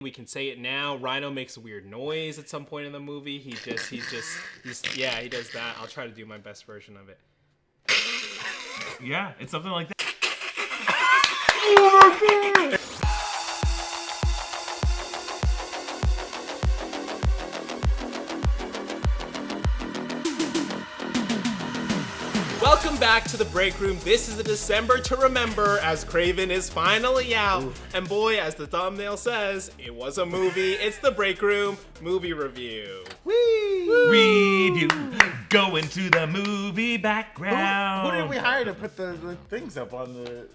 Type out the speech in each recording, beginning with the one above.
We can say it now. Rhino makes a weird noise at some point in the movie. He does that. I'll try to do my best version of it. Yeah, it's something like that. Welcome back to the Breakroom. This is a December to remember as Kraven is finally out. Ooh. And boy, as the thumbnail says, it was a movie. It's the Breakroom movie review. Review. Go into the movie background. Who did we hire to put the things up on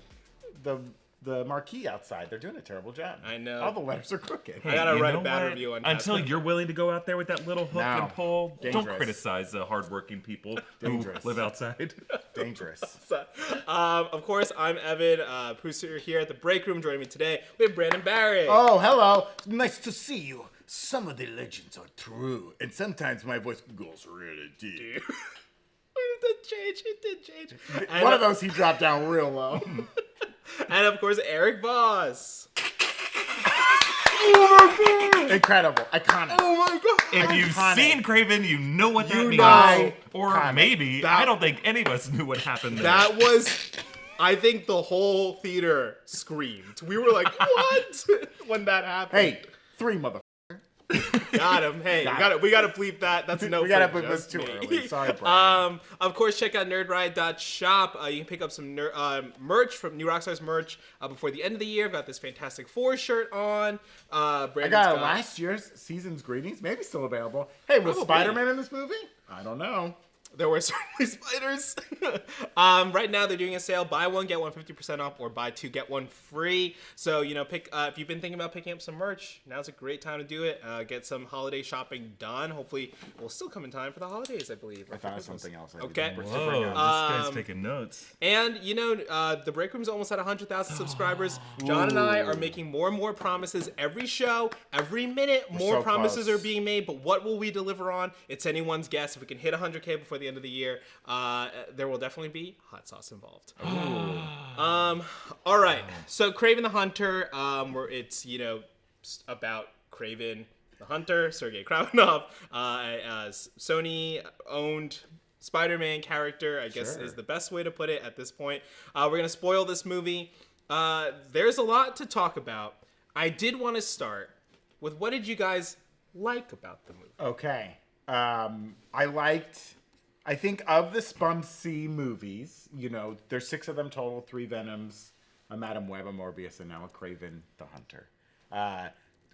the marquee outside? They're doing a terrible job. I know. All the letters are crooked. I gotta write a bad review on Until you're willing to go out there with that little hook and pull. Dangerous. Don't criticize hardworking people who live outside. Dangerous. Of course, I'm Evan, producer here at the Breakroom. Joining me today, we have Brandon Barrick. Oh, hello. Nice to see you. Some of the legends are true, and sometimes my voice goes really deep. It did change. And one of those he dropped down real low. And of course, Erik Voss. Incredible. Iconic. Oh my god. If you've seen Kraven, you know what that means. Or maybe, I don't think any of us knew what happened there. That was, I think the whole theater screamed. We were like, what? When that happened. Hey, 3 motherfuckers. Got him. Hey, we gotta bleep that. That's no. We gotta bleep this too early. Sorry, Brian. Of course, check out nerdriot.shop. You can pick up some merch from New Rockstars merch before the end of the year. I've got this Fantastic Four shirt on. I got last year's season's greetings. Maybe still available. Hey, was Spider-Man in this movie? I don't know. There were certainly spiders. Right now they're doing a sale: buy one get one 50% off, or buy 2 get 1 free. So pick. If you've been thinking about picking up some merch, now's a great time to do it. Get some holiday shopping done. Hopefully, we'll still come in time for the holidays. I believe. I thought of something else. Okay. Whoa, this guy's taking notes. And the Breakroom's almost at 100,000 subscribers. John and I are making more and more promises every show, every minute. More promises are being made, but what will we deliver on? It's anyone's guess. If we can hit 100K before the end of the year, there will definitely be hot sauce involved. All right, so KRAVEN the Hunter, where it's about KRAVEN the Hunter, Sergei Kravenov, Sony owned Spider-Man character, I guess is the best way to put it at this point. We're gonna spoil this movie. There's a lot to talk about. I did want to start with, what did you guys like about the movie? Okay. I think of the SPUMC movies, there's 6 of them total, 3 Venoms, a Madam Web, a Morbius, and now a KRAVEN the Hunter.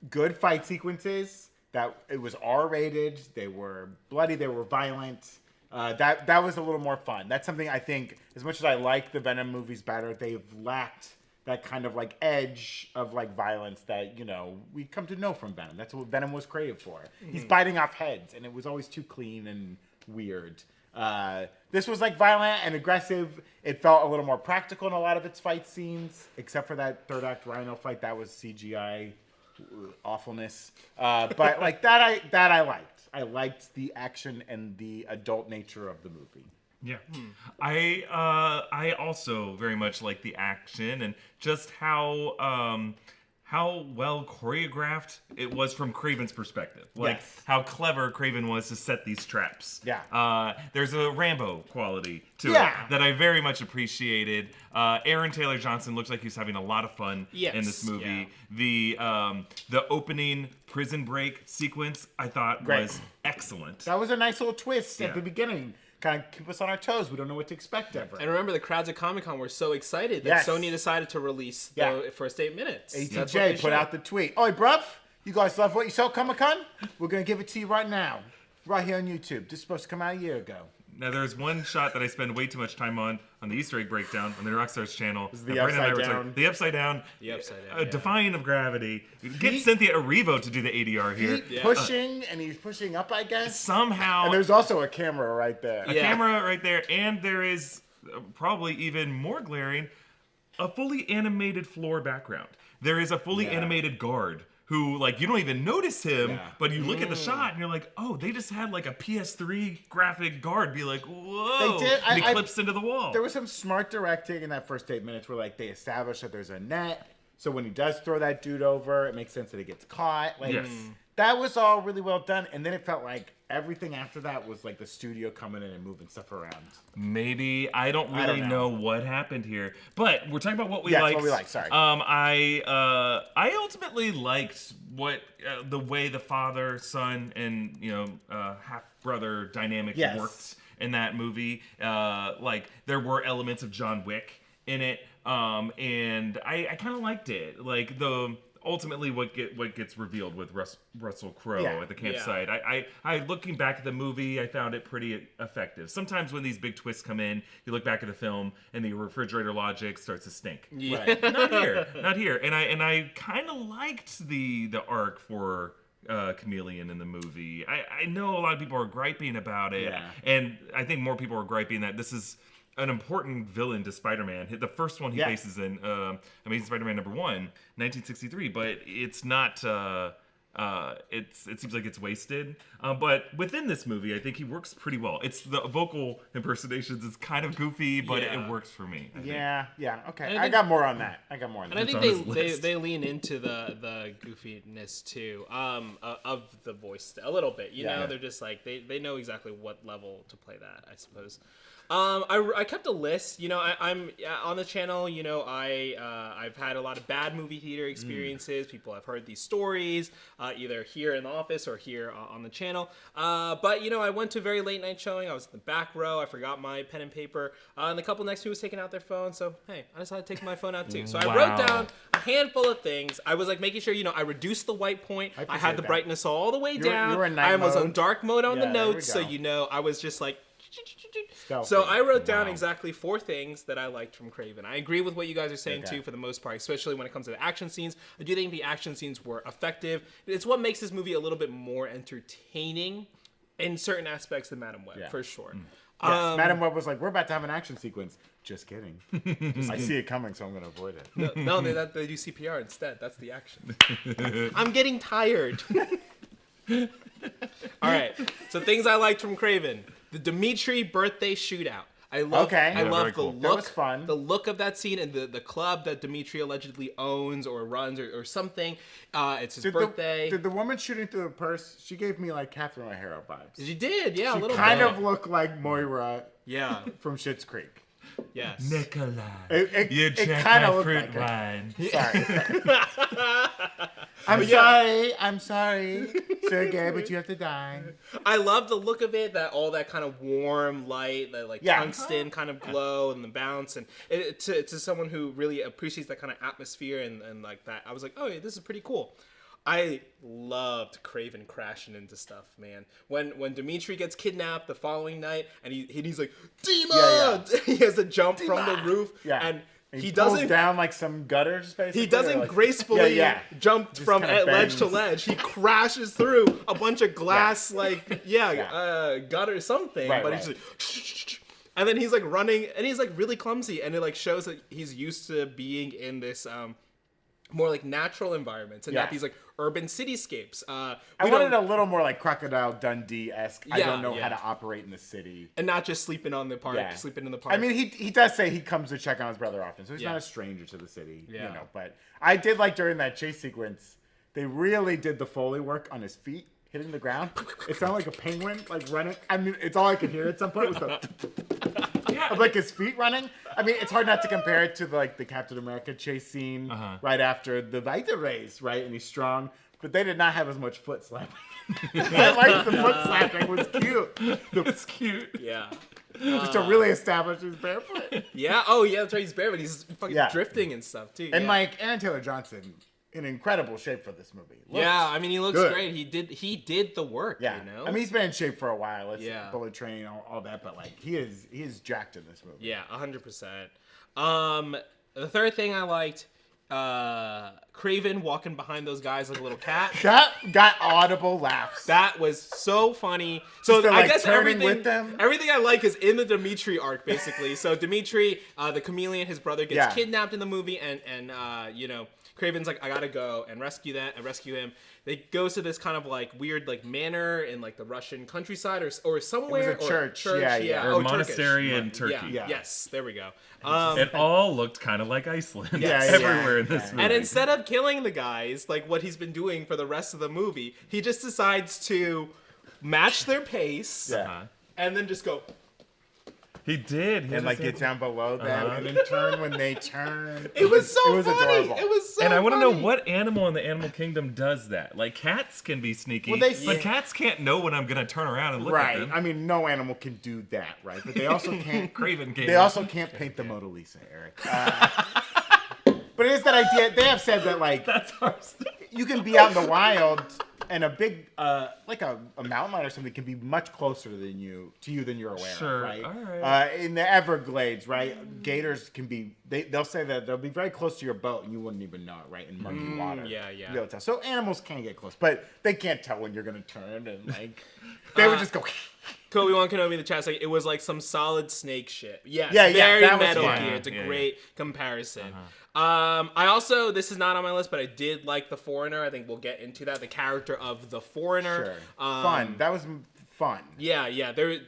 Good fight sequences. That it was R-rated. They were bloody. They were violent. That was a little more fun. That's something I think, as much as I like the Venom movies better, they've lacked that kind of edge of violence that we come to know from Venom. That's what Venom was created for. Mm-hmm. He's biting off heads, and it was always too clean and weird. This was violent and aggressive. It felt a little more practical in a lot of its fight scenes, except for that third act Rhino fight. That was CGI awfulness. But that I liked. I liked the action and the adult nature of the movie. Yeah, I also very much like the action and just how well choreographed it was from Kraven's perspective. How clever Kraven was to set these traps. Yeah. There's a Rambo quality to it that I very much appreciated. Aaron Taylor Johnson looks like he's having a lot of fun in this movie. Yeah. The opening prison break sequence I thought was excellent. That was a nice little twist at the beginning. Kind of keep us on our toes. We don't know what to expect ever. And remember, the crowds at Comic-Con were so excited that Sony decided to release the first 8 minutes. ATJ put out the tweet. Oi, bruv, you guys love what you saw at Comic-Con? We're going to give it to you right now. Right here on YouTube. This is supposed to come out a year ago. Now, there's one shot that I spend way too much time on the Easter egg breakdown on the Rockstars channel. This is the upside down. The upside down. The upside down. Defying of gravity. Get Cynthia Erivo to do the ADR here. Pushing, and he's pushing up, I guess. Somehow. And there's also a camera right there. A camera right there. And there is, probably even more glaring, a fully animated floor background. There is a fully animated guard who, you don't even notice him, but you look at the shot and you're like, oh, they just had a PS3 graphic guard be like, whoa. They did. And he clips into the wall. There was some smart directing in that first 8 minutes where they established that there's a net, So when he does throw that dude over, it makes sense that he gets caught. Like, Yes. that was all really well done. And then it felt like everything after that was like the studio coming in and moving stuff around. Maybe I don't really don't know. know what happened here, but we're talking about what we Yes, liked. what we liked, sorry. I ultimately liked what the way the father, son, and half brother dynamic Yes. worked in that movie. Like there were elements of John Wick in it, and I kind of liked it. Like ultimately what gets revealed with Russell Crowe Yeah. at the campsite. I looking back at the movie, I found it pretty effective. Sometimes when these big twists come in, you look back at the film and the refrigerator logic starts to stink. Yeah. Right. Not here. And I kind of liked the arc for Chameleon in the movie. I know a lot of people are griping about it, Yeah. and I think more people are griping that this is an important villain to Spider-Man. The first one he faces in Amazing Spider-Man #1, 1963, but it's not. It seems like it's wasted. But within this movie, I think he works pretty well. It's the vocal impersonations. It's kind of goofy, but it works for me. I think. Yeah, okay. And I got more on that. And I It's on think his they list. lean into the goofiness too, of the voice a little bit. You know, they're just like they know exactly what level to play that, I suppose. I kept a list. You know, I'm on the channel. You know, I've had a lot of bad movie theater experiences. People have heard these stories, either here in the office or here on the channel. But you know, I went to a very late night showing. I was in the back row. I forgot my pen and paper, and the couple next to me was taking out their phone. So hey, I decided to take my phone out too. So I wrote down a handful of things. I was like making sure, you know, I reduced the white point. I had the brightness all the way down. You were in night I was mode. on dark mode on the Yeah, there we notes, so go. you know, I was just like. Stealthy. So I wrote down Wow. exactly 4 things that I liked from Craven. I agree with what you guys are saying Okay. too, for the most part, especially when it comes to the action scenes. I do think the action scenes were effective. It's what makes this movie a little bit more entertaining in certain aspects than Madam Web, for sure. Yes, Madam Web was like, we're about to have an action sequence. Just kidding. I see it coming, so I'm going to avoid it. No, they do CPR instead. That's the action. I'm getting tired. All right. So things I liked from Craven. The Dimitri birthday shootout. I love Okay. love very the cool. look. That was fun. The look of that scene and the club that Dimitri allegedly owns or runs or something. It's his birthday. Did the woman shooting through the purse, she gave me like Catherine O'Hara vibes. She did, yeah, a She little kind bit. of looked like Moira Yeah, from Schitt's Creek. yes. Nikolai, It you drank kinda my looked fruit like her. wine. Sorry. I'm sorry, Sergey, but you have to die. I love the look of it, that all that kind of warm light, that like tungsten kind of glow and the bounce, and to someone who really appreciates that kind of atmosphere and like that, I was like, oh, yeah, this is pretty cool. I loved Craven crashing into stuff, man. When Dimitri gets kidnapped the following night, and he's like, Demon! He has to jump from the roof, and he pulls doesn't down like some gutters, basically. He doesn't like, gracefully jump from kinda ledge to bends. ledge. He crashes through a bunch of glass, gutter something. Right, but he's like, and then he's like running, and he's like really clumsy, and it like shows that he's used to being in this more like natural environments and not these like urban cityscapes. I wanted a little more like Crocodile Dundee-esque. I don't know Yeah. how to operate in the city. and not just sleeping on the park, sleeping in the park. I mean, he does say he comes to check on his brother often, so he's not a stranger to the city, you know. But I did like during that chase sequence, they really did the Foley work on his feet hitting the ground. It sounded like a penguin, like running. I mean, it's all I could hear at some point was the of like his feet running. I mean, it's hard not to compare it to like the Captain America chase scene right after the Vita race, right? And he's strong, but they did not have as much foot slapping. I liked the foot slapping; it was cute. It's cute. yeah. Just to really establish his barefoot. Yeah. Oh, yeah. That's right. He's barefoot. He's fucking drifting and stuff too. And yeah. like Aaron Taylor Johnson, in incredible shape for this movie. Yeah, I mean, he looks good. great. He did the work. Yeah, You know. I mean, he's been in shape for a while. It's Yeah. Bullet Train, all that, but like he is jacked in this movie. Yeah, 100%. The third thing I liked, Craven walking behind those guys like a little cat. That got audible laughs. That was so funny. So Just the, I like, guess turning with them. everything I like is in the Dimitri arc, basically. So Dimitri, the chameleon, his brother gets kidnapped in the movie, and you know, Kraven's like, I gotta go and rescue him. They goes to this kind of like weird like manor in like the Russian countryside or somewhere. It was a church. Yeah. Or Oh, monastery Turkish. in Turkey. Yeah. Yes, there we go. It all looked kind of like Iceland. Yes. Everywhere in this movie. And instead of killing the guys, like what he's been doing for the rest of the movie, he just decides to match their pace and then just go. He did. And like get down below them and then turn when they turn. It was so it was funny. adorable. It was so And I want to funny. know what animal in the animal kingdom does that. Like cats can be sneaky, but cats can't know when I'm gonna turn around and look at them. I mean, no animal can do that, right? But they also can't. Kraven can. They also can't paint the Mona Lisa, Eric. But it is that idea. They have said that like That's our you can be out in the wild and a big like a mountain lion or something can be much closer than you than you're aware Sure. of, right? All right. In the Everglades, right? Gators can be they'll say that they'll be very close to your boat and you wouldn't even know it, right? In murky water. Yeah. You'll be able to tell. So animals can get close, but they can't tell when you're gonna turn and like they would just go. Kobe-Wan Kenobi in the chat saying it was like some solid snake shit. Yes, Yeah, very that was Metal fun. Gear. It's a Yeah. great comparison. I also, this is not on my list, but I did like The Foreigner. I think we'll get into that. The character of The Foreigner. Sure. Fun. That was fun. Yeah. There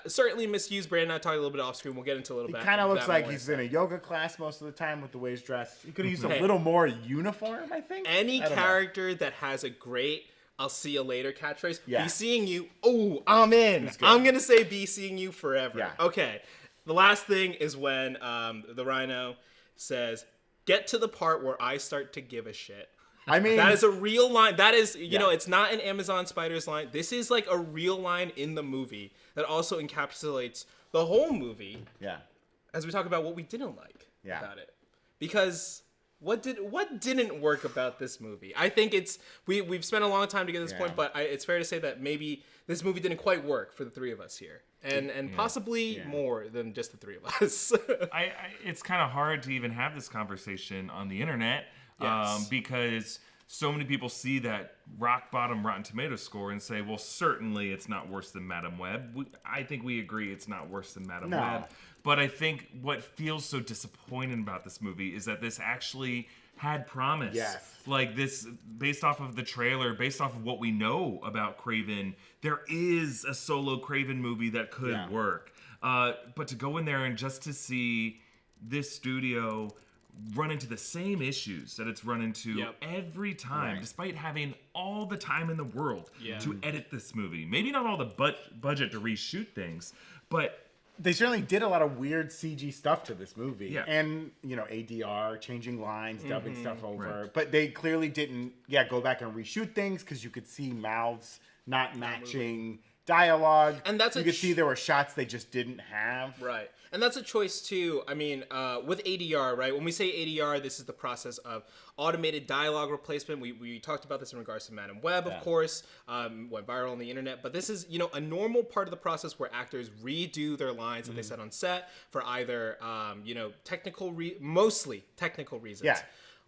certainly misused. Brandon and I talked a little bit off screen. We'll get into a little bit. He kind of looks like more. he's in a yoga class most of the time with the way he's dressed. He could use a little more uniform, I think. Any I don't know. character that has a great "I'll see you later" catchphrase. Yeah. Be seeing you. Oh, I'm in. good. I'm gonna say be seeing you forever. Yeah. Okay. The last thing is when the Rhino says, "Get to the part where I start to give a shit." I mean, That is a real line. That is, you know, it's not an Amazon Spiders line. This is like a real line in the movie that also encapsulates the whole movie. yeah. As we talk about what we didn't like Yeah. about it, because what didn't work about this movie? I think it's we've spent a long time to get to this point, but it's fair to say that maybe this movie didn't quite work for the three of us here, and possibly more than just the three of us. It's kind of hard to even have this conversation on the internet because so many people see that rock bottom Rotten Tomatoes score and say, well, certainly it's not worse than Madam Web. I think we agree it's not worse than Madam Web. But I think what feels so disappointing about this movie is that this actually had promise. Yes. Like this, based off of the trailer, based off of what we know about Kraven, there is a solo Kraven movie that could work. But to go in there and just to see this studio run into the same issues that it's run into every time, despite having all the time in the world to edit this movie. Maybe not all the budget to reshoot things, but they certainly did a lot of weird CG stuff to this movie. Yeah. And, you know, ADR, changing lines, dubbing stuff over. Right. But they clearly didn't, go back and reshoot things because you could see mouths not matching dialogue. And that's you could see there were shots they just didn't have. Right. And that's a choice too. I mean, with ADR, right? When we say ADR, this is the process of automated dialogue replacement. We talked about this in regards to Madam Web, of course, went viral on the internet. But this is, a normal part of the process where actors redo their lines that they said on set for either, mostly technical reasons.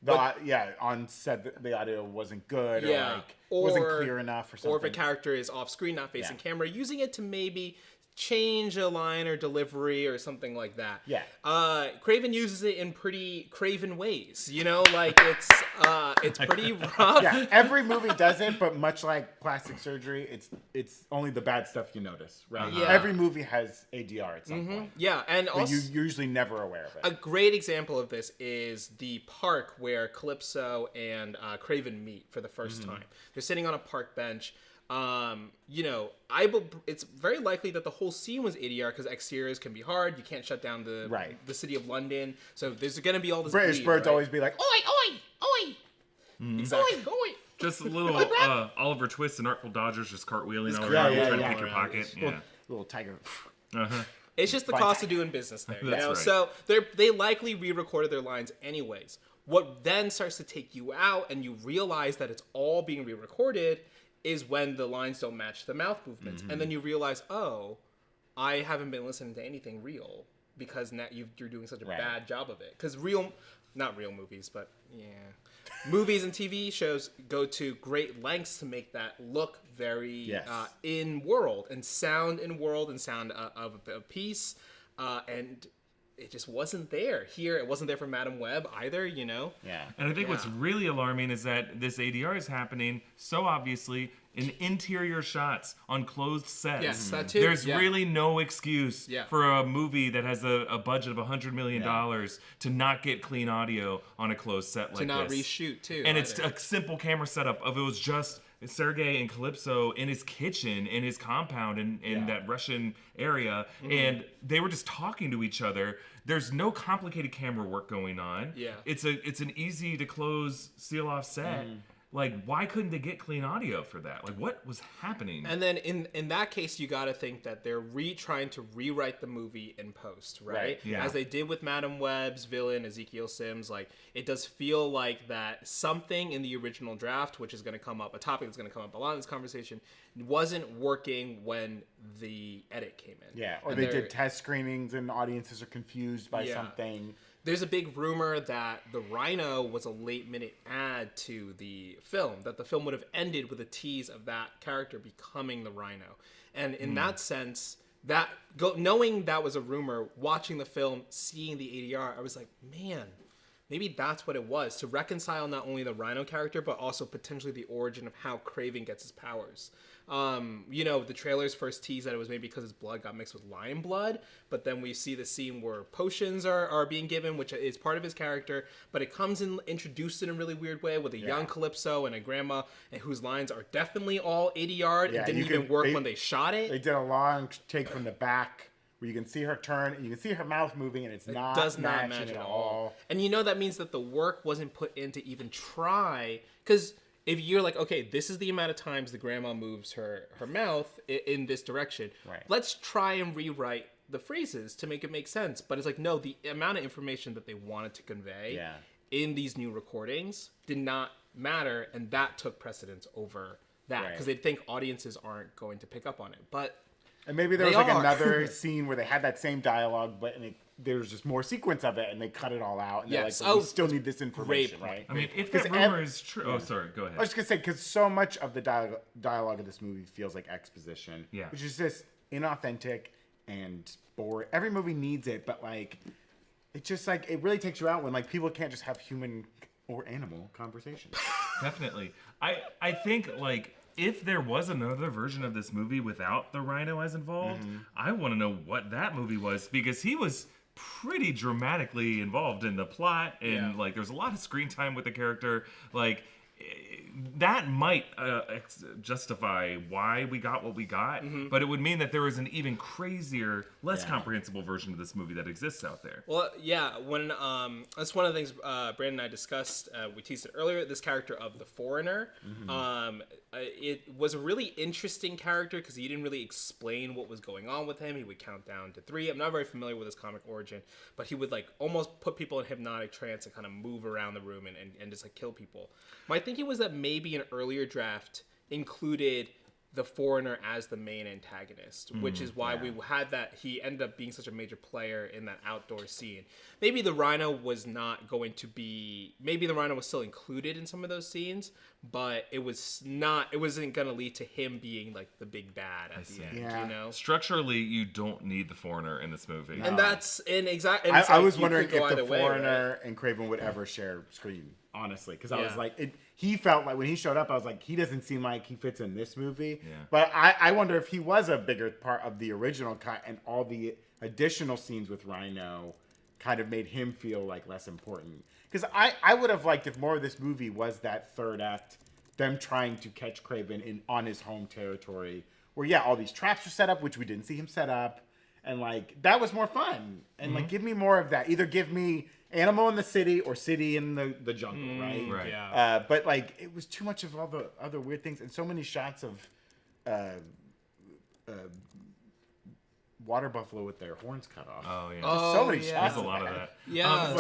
Yeah. On set, the audio wasn't good or wasn't clear enough or something. Or if a character is off screen, not facing camera, using it to maybe change a line or delivery or something like that. Yeah. Kraven uses it in pretty Kraven ways, like it's pretty rough. Yeah, every movie does it, but much like plastic surgery, it's only the bad stuff you notice, right? Yeah. Every movie has ADR at some point. Yeah, and But also you're usually never aware of it. a great example of this is the park where Calypso and Kraven meet for the first time. They're sitting on a park bench. It's very likely that the whole scene was ADR because exteriors can be hard. You can't shut down the city of London. So there's going to be all this British bleed, birds right? always be like, oi, oi, oi. Exactly. Oi. just a little Oliver Twist and Artful Dodgers just cartwheeling all Yeah, around yeah, trying yeah. to pick your pocket. Yeah. Little tiger. It's just the cost of doing business there, That's right. So they likely re-recorded their lines anyways. What then starts to take you out, and you realize that it's all being re-recorded, is when the lines don't match the mouth movements, and then you realize, oh, I haven't been listening to anything real because now you're doing such a bad job of it. Because not real movies, but movies and TV shows go to great lengths to make that look very in world and sound in world and sound of a piece, and it just wasn't there. Here, it wasn't there for Madame Web either, you know? Yeah. And I think what's really alarming is that this ADR is happening so obviously in interior shots on closed sets. Yes, that too. There's really no excuse Yeah. for a movie that has a budget of $100 million to not get clean audio on a closed set like this. To not reshoot, too. And it's a simple camera setup of it was just Sergei and Calypso in his kitchen, in his compound in that Russian area, and they were just talking to each other. There's no complicated camera work going on. Yeah. It's an easy to close, seal off set. Like, why couldn't they get clean audio for that? Like, what was happening? And then in that case, you got to think that they're trying to rewrite the movie in post, right? Yeah. As they did with Madame Web's villain, Ezekiel Sims. Like, it does feel like that something in the original draft, which is going to come up, a topic that's going to come up a lot in this conversation, wasn't working when the edit came in. Yeah, or And they did test screenings and audiences are confused by something. There's a big rumor that the Rhino was a late-minute add to the film, that the film would have ended with a tease of that character becoming the Rhino. And in that sense, knowing that was a rumor, watching the film, seeing the ADR, I was like, man, maybe that's what it was, to reconcile not only the Rhino character, but also potentially the origin of how Kraven gets his powers. You know, the trailers first teased that it was maybe because his blood got mixed with lion blood, but then we see the scene where potions are being given, which is part of his character, but it comes in introduced in a really weird way with a young Calypso and a grandma, and whose lines are definitely all ADR'd. Yeah, it didn't even work when they shot it. They did a long take from the back where you can see her turn, and you can see her mouth moving, and it does not match at all. And you know that means that the work wasn't put in to even try, because if you're like, okay, this is the amount of times the grandma moves her mouth in this direction, let's try and rewrite the phrases to make it make sense. But it's like, no, the amount of information that they wanted to convey in these new recordings did not matter, and that took precedence over that, because they think audiences aren't going to pick up on it. But and maybe there was like another scene where they had that same dialogue, but there was just more sequence of it, and they cut it all out. And they're like, well, we still need this information, right? I mean, if that rumor is true... Oh, sorry, go ahead. I was just going to say, because so much of the dialogue of this movie feels like exposition, which is just inauthentic and boring. Every movie needs it, but, like, it just, like, it really takes you out when, like, people can't just have human or animal conversations. Definitely. I think, like... If there was another version of this movie without the Rhino as involved, I want to know what that movie was, because he was pretty dramatically involved in the plot, and like there was a lot of screen time with the character. Like that might justify why we got what we got, but it would mean that there was an even crazier, less comprehensible version of this movie that exists out there. Well, yeah, when that's one of the things Brandon and I discussed. We teased it earlier. This character of the Foreigner, it was a really interesting character because he didn't really explain what was going on with him. He would count down to 3. I'm not very familiar with his comic origin, but he would like almost put people in hypnotic trance and kind of move around the room and just like kill people. My thinking was that maybe an earlier draft included the Foreigner as the main antagonist, which is why we had that. He ended up being such a major player in that outdoor scene. Maybe the Rhino was not going to be. Maybe the Rhino was still included in some of those scenes, but it was not. It wasn't going to lead to him being like the big bad at the end. You know, structurally, you don't need the Foreigner in this movie, and that's exactly. I was wondering if the Foreigner and Kraven would ever share screen. Honestly, because I was like, he felt like when he showed up, I was like, he doesn't seem like he fits in this movie. Yeah. But I wonder if he was a bigger part of the original cut, and all the additional scenes with Rhino kind of made him feel like less important. Because I would have liked if more of this movie was that third act, them trying to catch Kraven on his home territory, where all these traps are set up, which we didn't see him set up, and like that was more fun. And like, give me more of that. Either give me Animal in the city or City in the jungle, right? Right. Yeah. But like, it was too much of all the other weird things, and so many shots of water buffalo with their horns cut off. Oh yeah. Just so many shots. There's a lot of that. Yeah.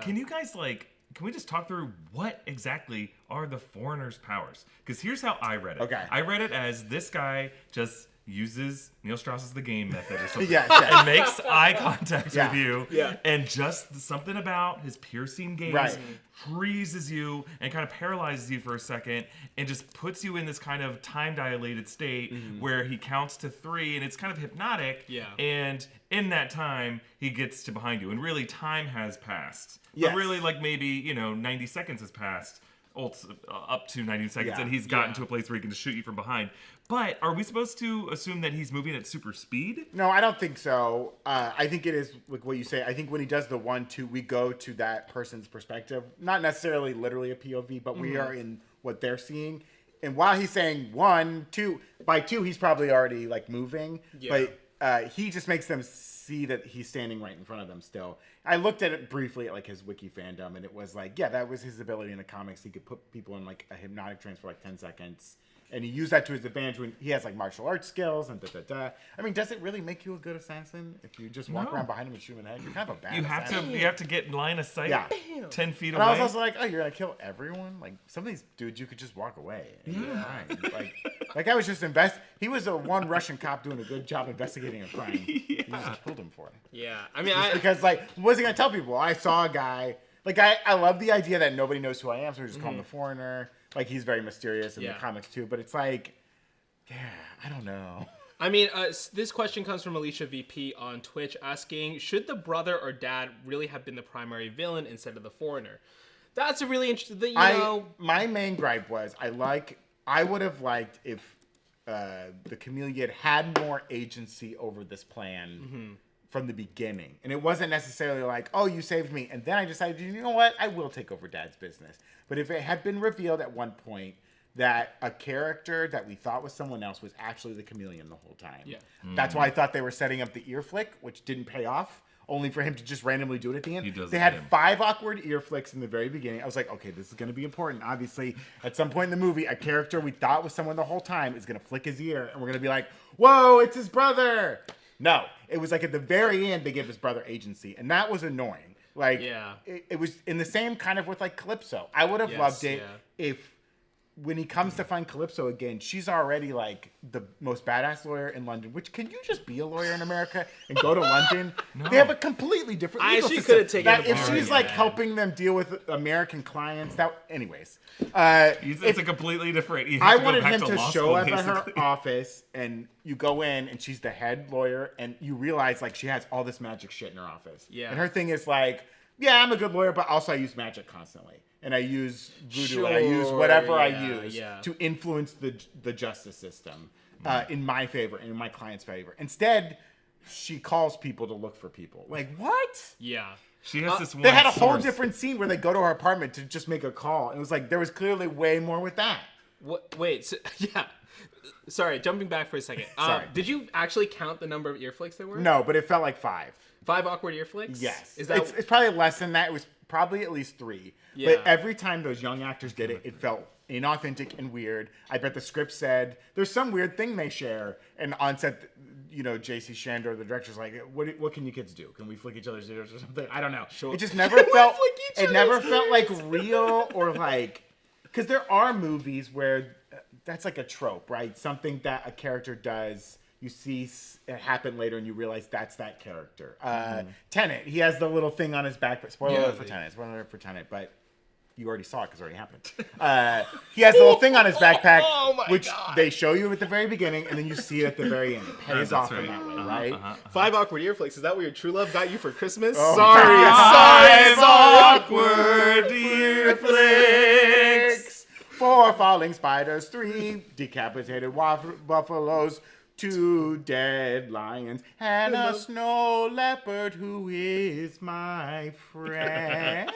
Can you guys can we just talk through what exactly are the Foreigner's powers? Because here's how I read it. Okay. I read it as this guy just uses Neil Strauss's The Game method or something, Yes. and makes eye contact Yeah. with you, Yeah. and just something about his piercing gaze Right. freezes you and kind of paralyzes you for a second, and just puts you in this kind of time-dilated state where he counts to 3, and it's kind of hypnotic. Yeah. And in that time, he gets to behind you, and really time has passed. Yes. But really, like maybe 90 seconds has passed. Up to 90 seconds, Yeah. and he's gotten to a place where he can just shoot you from behind. But are we supposed to assume that he's moving at super speed? No, I don't think so. I think it is like what you say. I think when he does the 1-2, we go to that person's perspective. Not necessarily literally a POV, but we are in what they're seeing. And while he's saying 1, 2, by 2, he's probably already like moving. Yeah. But he just makes them see that he's standing right in front of them still. I looked at it briefly at like his wiki fandom, and it was like, yeah, that was his ability in the comics. He could put people in like a hypnotic trance for like 10 seconds. And he used that to his advantage when he has like martial arts skills and da. I mean, does it really make you a good assassin if you just walk No. around behind him and shoot him in the head? You're kind of a bad You have assassin. to get in line of sight Yeah. 10 feet And away. I was also like, oh, you're gonna kill everyone? Like some of these dudes, you could just walk away. And you're fine. Like I was just He was a one Russian cop doing a good job investigating a crime. You just killed him for it. Yeah. I mean, Because like, what was he gonna tell people? I saw a guy. Like I love the idea that nobody knows who I am, so we just call him the foreigner. Like he's very mysterious in the comics too. But it's like, yeah, I don't know. I mean, this question comes from Alicia VP on Twitch asking, should the brother or dad really have been the primary villain instead of the foreigner? That's a really interesting, My main gripe was I would have liked if the chameleon had more agency over this plan from the beginning. And it wasn't necessarily like, oh, you saved me. And then I decided, you know what? I will take over dad's business. But if it had been revealed at one point that a character that we thought was someone else was actually the chameleon the whole time. Yeah. That's why I thought they were setting up the ear flick, which didn't pay off, only for him to just randomly do it at the end. He does They it had again. 5 awkward ear flicks in the very beginning. I was like, okay, this is going to be important. Obviously, at some point in the movie, a character we thought was someone the whole time is going to flick his ear, and we're going to be like, whoa, it's his brother. No, it was like at the very end, they gave his brother agency, and that was annoying. Like, Yeah. it was in the same kind of with like Calypso. I would have loved it if when he comes to find Calypso again, she's already like the most badass lawyer in London. Which, can you just be a lawyer in America and go to London? They have a completely different legal she system. could have taken That the if Barrick, she's like man. helping them deal with American clients. Anyways. It's a completely different. You have I to go wanted back him to law show school, up at her basically. office, and you go in, and she's the head lawyer, and you realize like she has all this magic shit in her office. Yeah. And her thing is like, yeah, I'm a good lawyer, but also I use magic constantly, and I use voodoo, and I use whatever I use to influence the justice system in my favor and in my client's favor. Instead, she calls people to look for people. Like, what? Yeah. She has this one. They had a whole source. different scene where they go to her apartment to just make a call, and it was like there was clearly way more with that. What? Wait. So, yeah. Sorry, jumping back for a second. Sorry. Did you actually count the number of ear flicks there were? No, but it felt like 5. 5 awkward ear flicks? Yes. Is that? It's probably less than that. It was probably at least 3. Yeah. But every time those young actors did it, it felt inauthentic and weird. I bet the script said there's some weird thing they share, and on set, J.C. Shandor, the director's like, what can you kids do? Can we flick each other's ears or something? I don't know. Sure. It just never felt. flick each It never other's felt like real or like, because there are movies where that's like a trope, right? Something that a character does. You see it happen later, and you realize that's that character. Tenet, he has the little thing on his back. But spoiler alert for Tenet. Spoiler alert for Tenet. But you already saw it because it already happened. He has the little thing on his backpack, which they show you at the very beginning, and then you see it at the very end. It pays off in that way, right? 5 awkward ear flicks. Is that what your true love got you for Christmas? Oh, sorry. Awkward ear flicks. 4 falling spiders, 3 decapitated buffaloes, 2 dead lions, and a snow leopard who is my friend.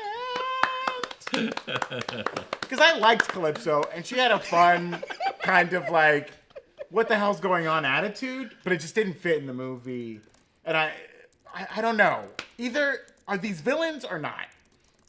Because I liked Calypso, and she had a fun kind of like, what the hell's going on attitude, but it just didn't fit in the movie. And I don't know. Either are these villains or not?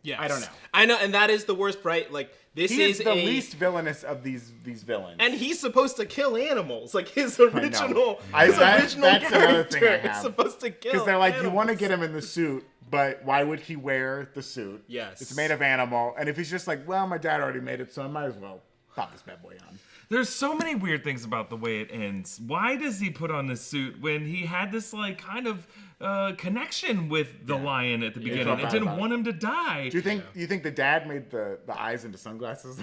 Yes. I don't know. I know, and that is the worst, right? Like, this He is the a least villainous of these villains. And he's supposed to kill animals. Like, his original That's another character thing I is have. supposed to kill Because they're like, animals. you want to get him in the suit, but why would he wear the suit? Yes. It's made of animal. And if he's just like, well, my dad already made it, so I might as well. pop this bad boy on. There's so many weird things about the way it ends. Why does he put on this suit when he had this like kind of connection with the lion at the beginning and didn't want him to die? Do you think the dad made the eyes into sunglasses?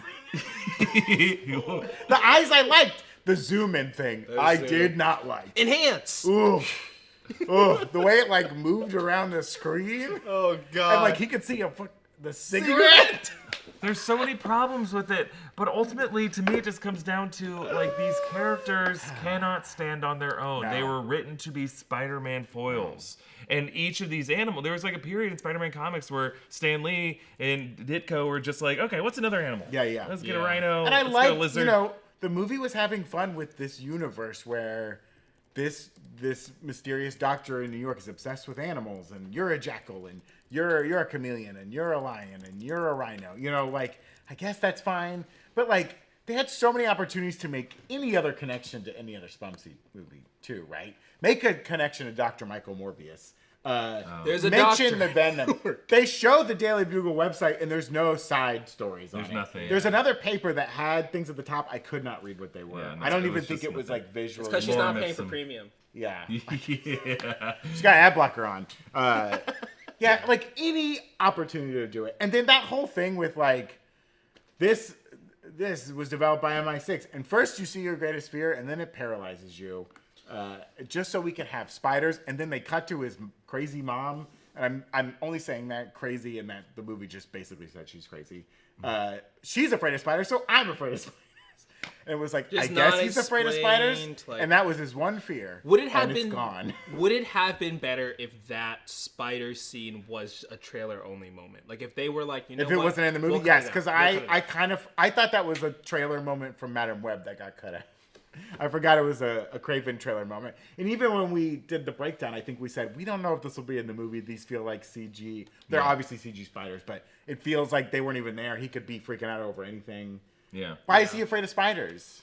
The eyes I liked. The zoom in thing I did not like. Enhance. Ooh. Oh, the way it like moved around the screen. Oh god. And like he could see the cigarette. There's so many problems with it, but ultimately, to me, it just comes down to like these characters cannot stand on their own. No. They were written to be Spider-Man foils, and each of these animals. There was like a period in Spider-Man comics where Stan Lee and Ditko were just like, okay, what's another animal? Yeah. Let's get a rhino. And I let's get a like, lizard. the movie was having fun with this universe where this mysterious doctor in New York is obsessed with animals, and you're a jackal, and you're a chameleon, and you're a lion, and you're a rhino. Like, I guess that's fine. But like, they had so many opportunities to make any other connection to any other SPUMC movie too, right? Make a connection to Dr. Michael Morbius. There's a mention doctor. the Venom. They show the Daily Bugle website, and there's no side stories on it. There's nothing. There's another paper that had things at the top. I could not read what they were. Yeah, no, I don't it even was think just it was nothing. like visual. Because she's not paying for Mormons and- premium. Yeah. Yeah. She's got ad blocker on. Yeah, like any opportunity to do it. And then that whole thing with like, this was developed by MI6. And first you see your greatest fear, and then it paralyzes you. Just so we can have spiders. And then they cut to his crazy mom. And I'm only saying that crazy in that the movie just basically said she's crazy. She's afraid of spiders, so I'm afraid of spiders. And it was like, Just I guess not he's afraid of spiders. explained, like- And that was his one fear. Would it have and been it's gone. Would it have been better if that spider scene was a trailer only moment? Like if they were like, If it wasn't in the movie, We'll cut yes, it out. because We'll cut it out. I thought that was a trailer moment from Madam Web that got cut out. I forgot it was a Craven trailer moment. And even when we did the breakdown, I think we said, we don't know if this will be in the movie. These feel like CG. They're obviously CG spiders, but it feels like they weren't even there. He could be freaking out over anything. Yeah. Why is he afraid of spiders?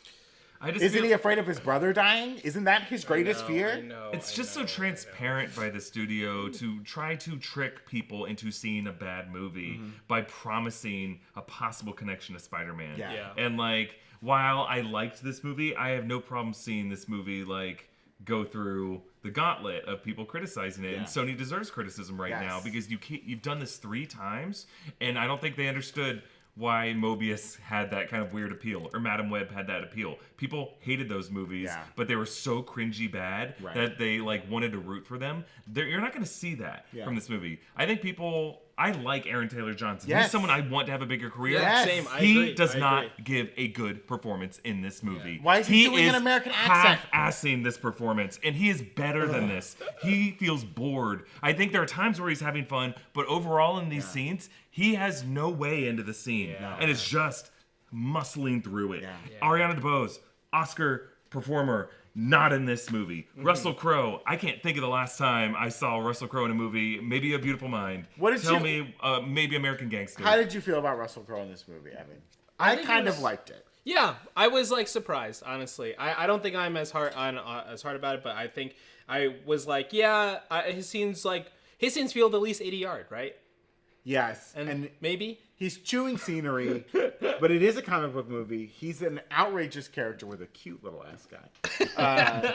I just Isn't feel- he afraid of his brother dying? Isn't that his greatest fear? I know, It's I just know, so transparent by the studio to try to trick people into seeing a bad movie by promising a possible connection to Spider-Man. Yeah. And like, while I liked this movie, I have no problem seeing this movie like go through the gauntlet of people criticizing it. Yeah. And Sony deserves criticism right now because you've done this 3 times, and I don't think they understood why Mobius had that kind of weird appeal, or Madam Web had that appeal. People hated those movies, but they were so cringy bad that they like wanted to root for them. You're not going to see that from this movie. I think I like Aaron Taylor Johnson. He's someone I want to have a bigger career. Yeah, same. I He agree. does I not agree. give a good performance in this movie. Why is he doing an American accent? Half-assing this performance, and he is better than this. He feels bored. I think there are times where he's having fun, but overall in these scenes, he has no way into the scene, and is just muscling through it. Ariana DeBose, Oscar performer, not in this movie. Russell Crowe, I can't think of the last time I saw Russell Crowe in a movie. Maybe A Beautiful Mind. Tell me, maybe American Gangster. How did you feel about Russell Crowe in this movie, Evan? I think kind it of was- liked it. Yeah, I was like surprised, honestly. I don't think I'm as hard about it, but I think I was like, yeah, his scenes feel at least 80-yard, right? Yes, And maybe he's chewing scenery, but it is a comic book movie. He's an outrageous character with a cute little ascot.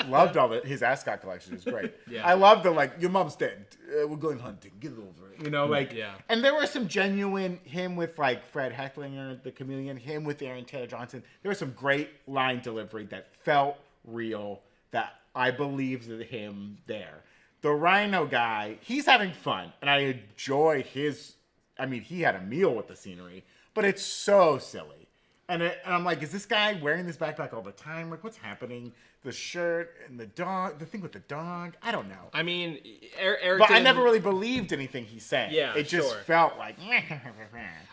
Loved all that. His ascot collection is great. Yeah. I love the like, your mom's dead. We're going hunting. Get over it. You know, like. Yeah. And there were some genuine him with like Fred Hecklinger, the chameleon. Him with Aaron Taylor Johnson. There was some great line delivery that felt real. That I believed him there. The Rhino guy, he's having fun, and I enjoy his. I mean, he had a meal with the scenery, but it's so silly. And I'm like, is this guy wearing this backpack all the time? Like, what's happening? The shirt and the dog, the thing with the dog. I don't know. I mean, Eric. But I didn't- never really believed anything he said. Yeah, it just sure. felt like.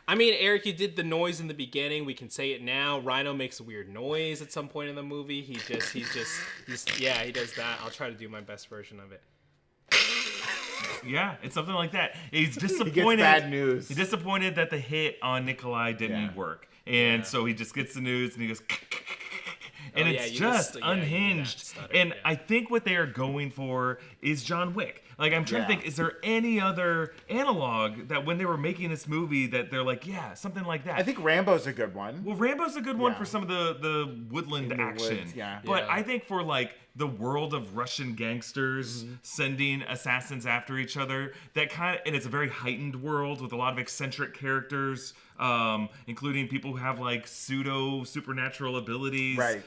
I mean, Eric, you did the noise in the beginning. We can say it now. Rhino makes a weird noise at some point in the movie. He does that. I'll try to do my best version of it. Yeah, it's something like that. He's disappointed. He gets bad news. He's disappointed that the hit on Nikolai didn't work. And so he just gets the news and he goes... And Oh, yeah, it's you just just- yeah, you do that unhinged. stutter, And yeah. I think what they are going for is John Wick. Like, I'm trying to think, is there any other analog that when they were making this movie that they're like, yeah, something like that? I think Rambo's a good one. Well, Rambo's a good one for some of the woodland In the action. woods, yeah. But Yeah. I think for like the world of Russian gangsters sending assassins after each other, that kind of, and it's a very heightened world with a lot of eccentric characters, including people who have like pseudo supernatural abilities. Right.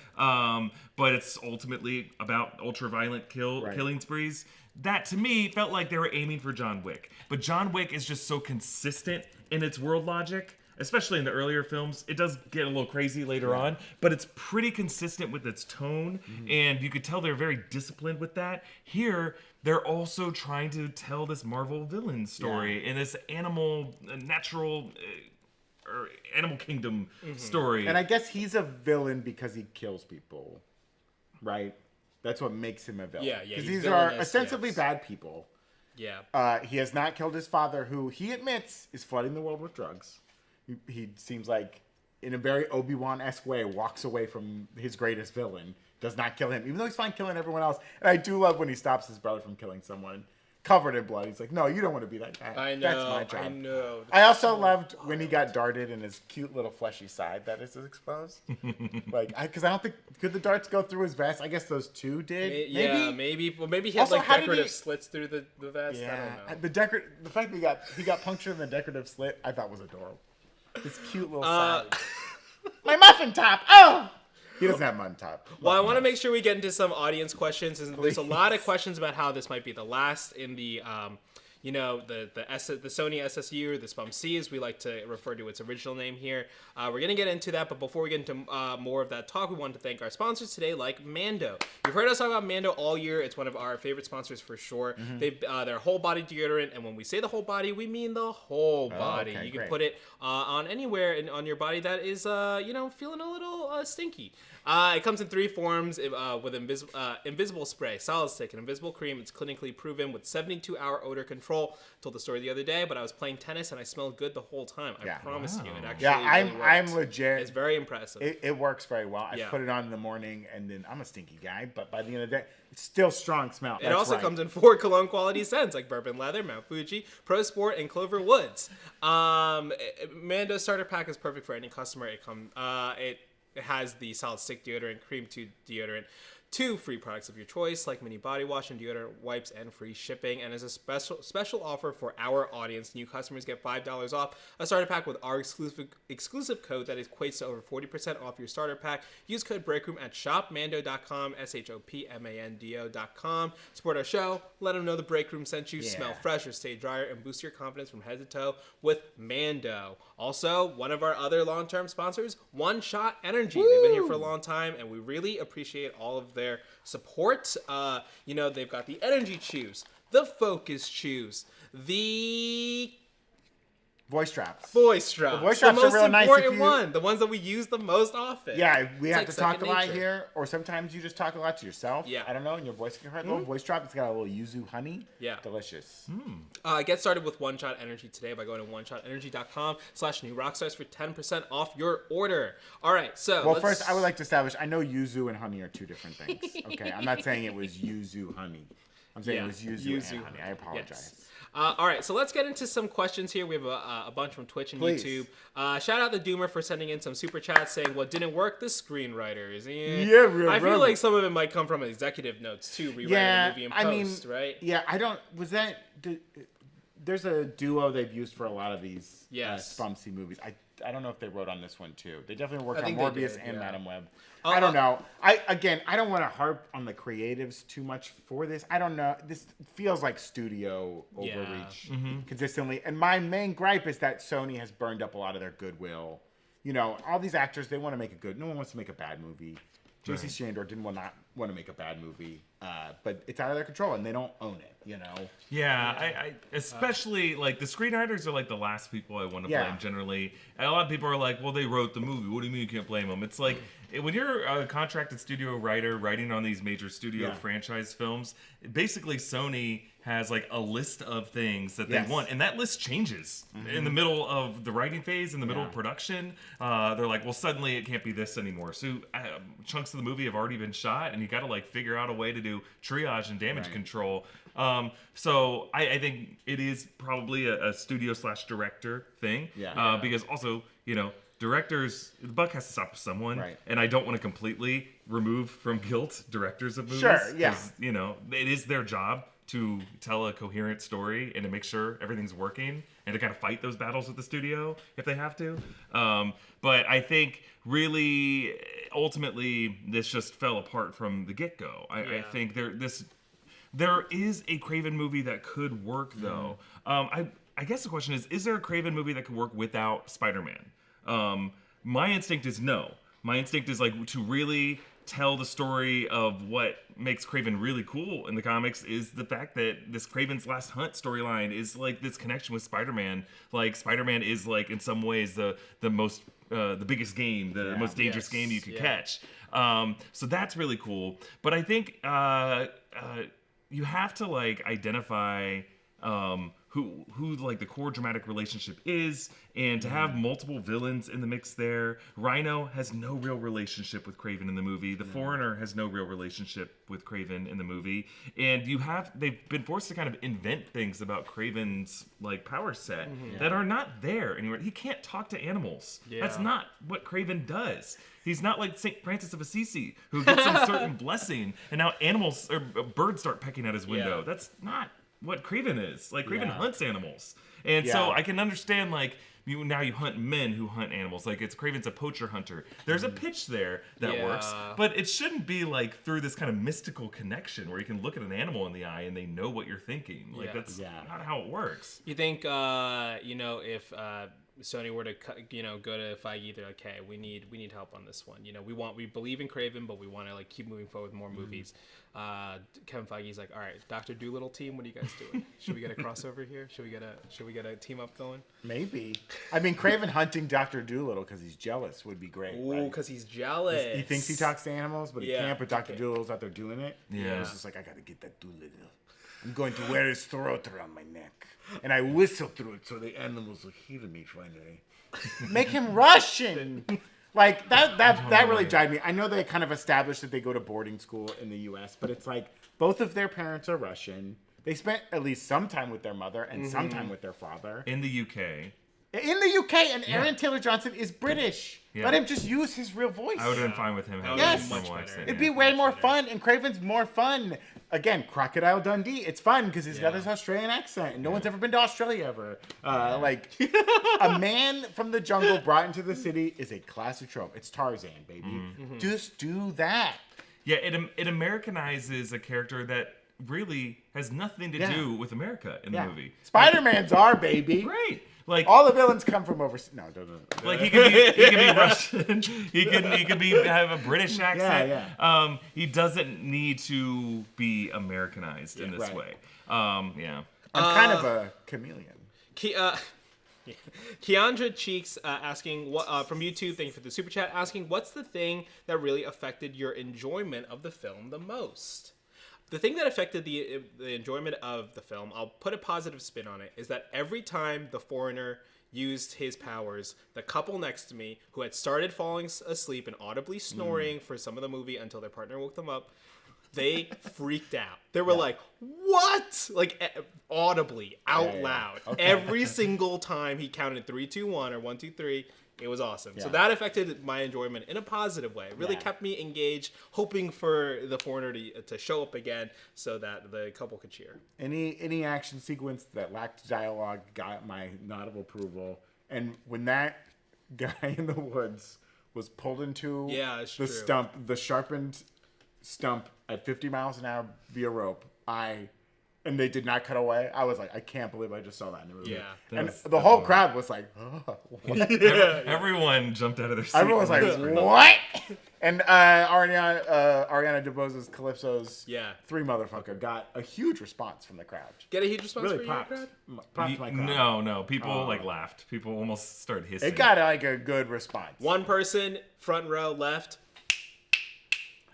But it's ultimately about ultra-violent killing sprees. That to me felt like they were aiming for John Wick. But John Wick is just so consistent in its world logic, especially in the earlier films. It does get a little crazy later on, but it's pretty consistent with its tone, and you could tell they're very disciplined with that. Here, they're also trying to tell this Marvel villain story and this animal kingdom story. And I guess he's a villain because he kills people, right? That's what makes him a villain. Yeah, Because he's these are villainous, ostensibly yes. bad people. Yeah. He has not killed his father, who he admits is flooding the world with drugs. He seems like, in a very Obi-Wan-esque way, walks away from his greatest villain. Does not kill him, even though he's fine killing everyone else. And I do love when he stops his brother from killing someone covered in blood. He's like, no, you don't want to be that guy. I know. That's my job. I know. I also loved when he got darted in his cute little fleshy side that is exposed. Because I don't think, could the darts go through his vest? I guess those two did. Yeah, maybe. Well, maybe he had Also, like how did decorative he- slits through the vest. I don't know. The fact that he got punctured in the decorative slit, I thought was adorable. His cute little side. My muffin top. Oh, he doesn't have muffin top. Well, I want to make sure we get into some audience questions. And there's a lot of questions about how this might be the last in the, the Sony SSU, or the SPUMC, as we like to refer to its original name here. We're going to get into that, but before we get into more of that talk, we want to thank our sponsors today, like Mando. You've heard us talk about Mando all year. It's one of our favorite sponsors for sure. They're whole body deodorant, and when we say the whole body, we mean the whole body. okay, You can great. put it on anywhere on your body that is, feeling a little stinky. It comes in 3 forms with invisible spray, solid stick, and invisible cream. It's clinically proven with 72-hour odor control. Told the story the other day, but I was playing tennis and I smelled good the whole time. I promise you, it actually really works. I'm legit. It's very impressive. It works very well. I put it on in the morning, and then I'm a stinky guy, but by the end of the day, it's still strong smell. It also comes in 4 cologne quality scents like Bourbon Leather, Mount Fuji, Pro Sport, and Clover Woods. Mando starter pack is perfect for any customer. It has the solid stick deodorant, cream tube deodorant, 2 free products of your choice, like mini body wash and deodorant wipes, and free shipping. And as a special offer for our audience, new customers get $5 off a starter pack with our exclusive code that equates to over 40% off your starter pack. Use code Breakroom at shopmando.com, shopmando.com. Support our show. Let them know the Breakroom sent you. Yeah. Smell fresh or stay drier, and boost your confidence from head to toe with Mando. Also, one of our other long-term sponsors, One Shot Energy. They've been here for a long time, and we really appreciate all of their support. They've got the Energy Chews, the Focus Chews, the voice traps. Voice Drops. The voice drops the are most real nice if important you- one. The ones that we use the most often. Yeah, we It's have like to talk a second lot nature. here, or sometimes you just talk a lot to yourself. Yeah. I don't know, and your voice can hurt. Little voice drop. It's got a little yuzu honey. Yeah. Delicious. Get started with One Shot Energy today by going to oneshotenergy.com/new Rockstars for 10% off your order. All right, so Well, first, I would like to establish, I know yuzu and honey are 2 different things. Okay, I'm not saying it was yuzu honey. I'm saying it was yuzu and honey. I apologize. Yes. All right, so let's get into some questions here. We have a bunch from Twitch and Please. YouTube. Shout out the Doomer for sending in some super chats saying what didn't work, the screenwriters. I feel like some of it might come from executive notes too, rewriting the movie in post, right? Yeah, there's a duo they've used for a lot of these SPUMC movies. I don't know if they wrote on this one too. They definitely worked on think they Morbius did, and yeah. Madam Web. I don't know. I don't want to harp on the creatives too much for this. I don't know. This feels like studio overreach consistently. And my main gripe is that Sony has burned up a lot of their goodwill. All these actors, they want to make no one wants to make a bad movie. J.C. Chandor didn't want to make a bad movie, but it's out of their control and they don't own it. Yeah, I especially like the screenwriters are like the last people I want to blame generally. And a lot of people are like, well, they wrote the movie. What do you mean you can't blame them? It's like when you're a contracted studio writer writing on these major studio franchise films, basically Sony has like a list of things that they want, and that list changes in the middle of the writing phase, in the middle of production. They're like, well, suddenly it can't be this anymore. So chunks of the movie have already been shot, and you got to like figure out a way to do triage and damage control. So I think it is probably a studio/director thing, because also, you know, directors, the buck has to stop with someone, and I don't want to completely remove from guilt directors of movies. Sure, yeah. You know, it is their job to tell a coherent story and to make sure everything's working and to kind of fight those battles with the studio if they have to. But I think really, ultimately, this just fell apart from the get-go. I think there is a Craven movie that could work, though. I guess the question is there a Craven movie that could work without Spider-Man? My instinct is no. My instinct is like to really tell the story of what makes Craven really cool in the comics is the fact that this Craven's Last Hunt storyline is like this connection with Spider-Man. Like Spider-Man is like in some ways the most the biggest game, the most dangerous game you could catch. So that's really cool. But I think you have to like identify who like the core dramatic relationship is, and to have multiple villains in the mix there. Rhino has no real relationship with Craven in the movie. The Foreigner has no real relationship with Craven in the movie. And they've been forced to kind of invent things about Craven's like power set that are not there anywhere. He can't talk to animals. That's not what Craven does. He's not like St. Francis of Assisi, who gets some certain blessing, and now animals or birds start pecking at his window. That's not what Craven is. Like, Craven hunts animals. And so I can understand, like, you hunt men who hunt animals. Like, Craven's a poacher hunter. There's a pitch there that works, but it shouldn't be, like, through this kind of mystical connection where you can look at an animal in the eye and they know what you're thinking. Like, that's not how it works. You think, if Sony were to, go to Feige, they're like, hey, we need help on this one. We believe in Craven, but we want to, like, keep moving forward with more movies. Kevin Feige's like, all right, Dr. Dolittle team, what are you guys doing? Should we get a crossover here? Should we get a team up going? Maybe. I mean, Craven hunting Dr. Dolittle because he's jealous would be great. Ooh, because he's jealous. He thinks he talks to animals, but he can't. But Dr. Dolittle's out there doing it. Yeah. He's just like, I gotta get that Dolittle. I'm going to wear his throat around my neck, and I whistle through it so the animals will hear me finally. Make him Russian. Like, that really jived me. I know they kind of established that they go to boarding school in the U.S., but it's like both of their parents are Russian. They spent at least some time with their mother and some time with their father. In the UK. In the UK, and Aaron Taylor Johnson is British. Yeah. Let him just use his real voice. I would have been fine with him having Yes. much accent. It'd be way more fun, and Craven's more fun. Again, Crocodile Dundee, it's fun because he's got this Australian accent, and no one's ever been to Australia ever. Like, a man from the jungle brought into the city is a classic trope. It's Tarzan, baby. Just do that. Yeah, it Americanizes a character that really has nothing to do with America in the movie. Spider-Man's our baby. Right. Like, all the villains come from overseas. No, don't. Like, he could be Russian. He could have a British accent. He doesn't need to be Americanized in this way. I'm kind of a chameleon. Keandra Cheeks asking from YouTube, thank you for the super chat, asking, what's the thing that really affected your enjoyment of the film the most? The thing that affected the enjoyment of the film, I'll put a positive spin on it, is that every time the Foreigner used his powers, the couple next to me, who had started falling asleep and audibly snoring for some of the movie until their partner woke them up, they freaked out. They were like, what? Like, audibly, out loud. Okay. Every single time he counted 3, 2, 1 or 1, 2, 3, it was awesome. So that affected my enjoyment in a positive way. It really kept me engaged, hoping for the Foreigner to show up again so that the couple could cheer. Any action sequence that lacked dialogue got my nod of approval. And when that guy in the woods was pulled into the sharpened stump at 50 miles an hour via rope, and they did not cut away, I was like, I can't believe I just saw that in the movie. Yeah. And the whole crowd was like, oh. Everyone jumped out of their seat. Everyone was like, what? And Ariana DeBose's Calypso's Three Motherfucker got a huge response from the crowd. Get a huge response really from your crowd? Popped my crowd. No. People laughed. People almost started hissing. It got like a good response. One person, front row, left.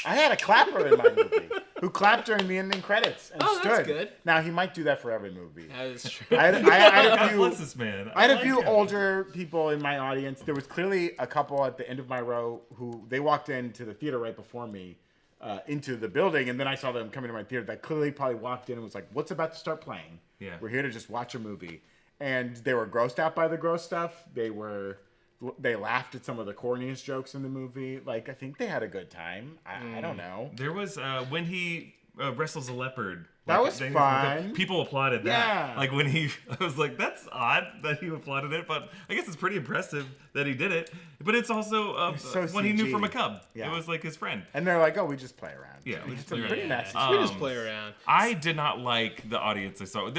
I had a clapper in my movie who clapped during the ending credits and stood. That's good. Now he might do that for every movie. That is true. I had a God few. bless this man. I had a like few him. older people in my audience. There was clearly a couple at the end of my row who they walked into the theater right before me, into the building, and then I saw them coming to my theater. That clearly probably walked in and was like, "What's about to start playing? Yeah. We're here to just watch a movie." And they were grossed out by the gross stuff. They laughed at some of the corniest jokes in the movie. Like, I think they had a good time. I don't know. There was when he wrestles a leopard. That like, was they- fun. People applauded that. Yeah. Like when I was like, that's odd that he applauded it, but I guess it's pretty impressive that he did it. But it's also so when he knew CG. from a cub. Yeah. It was like his friend. And they're like, "Oh, we just play around." Yeah, we It's just play pretty around. nasty. We just play around. I did not like the audience I saw.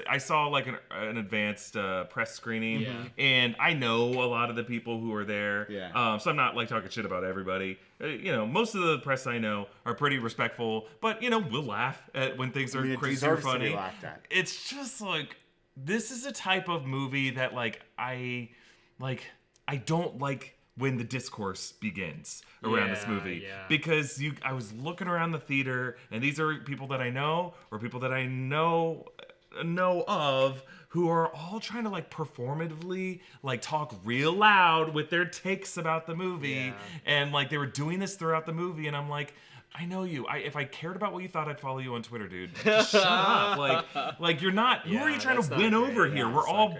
I saw like an advanced press screening, and I know a lot of the people who are there. Yeah. So I'm not like talking shit about everybody. Most of the press I know are pretty respectful, but we'll laugh at when things are it crazy or deserves to be funny. laughed at. It's just like this is a type of movie that I don't like when the discourse begins around this movie because I was looking around the theater and these are people that I know or people that I know of who are all trying to like performatively like talk real loud with their takes about the movie and like they were doing this throughout the movie and I'm like, I know you. If I cared about what you thought, I'd follow you on Twitter, dude. Just shut up. Like you're not. Who are you trying to win over here? We're all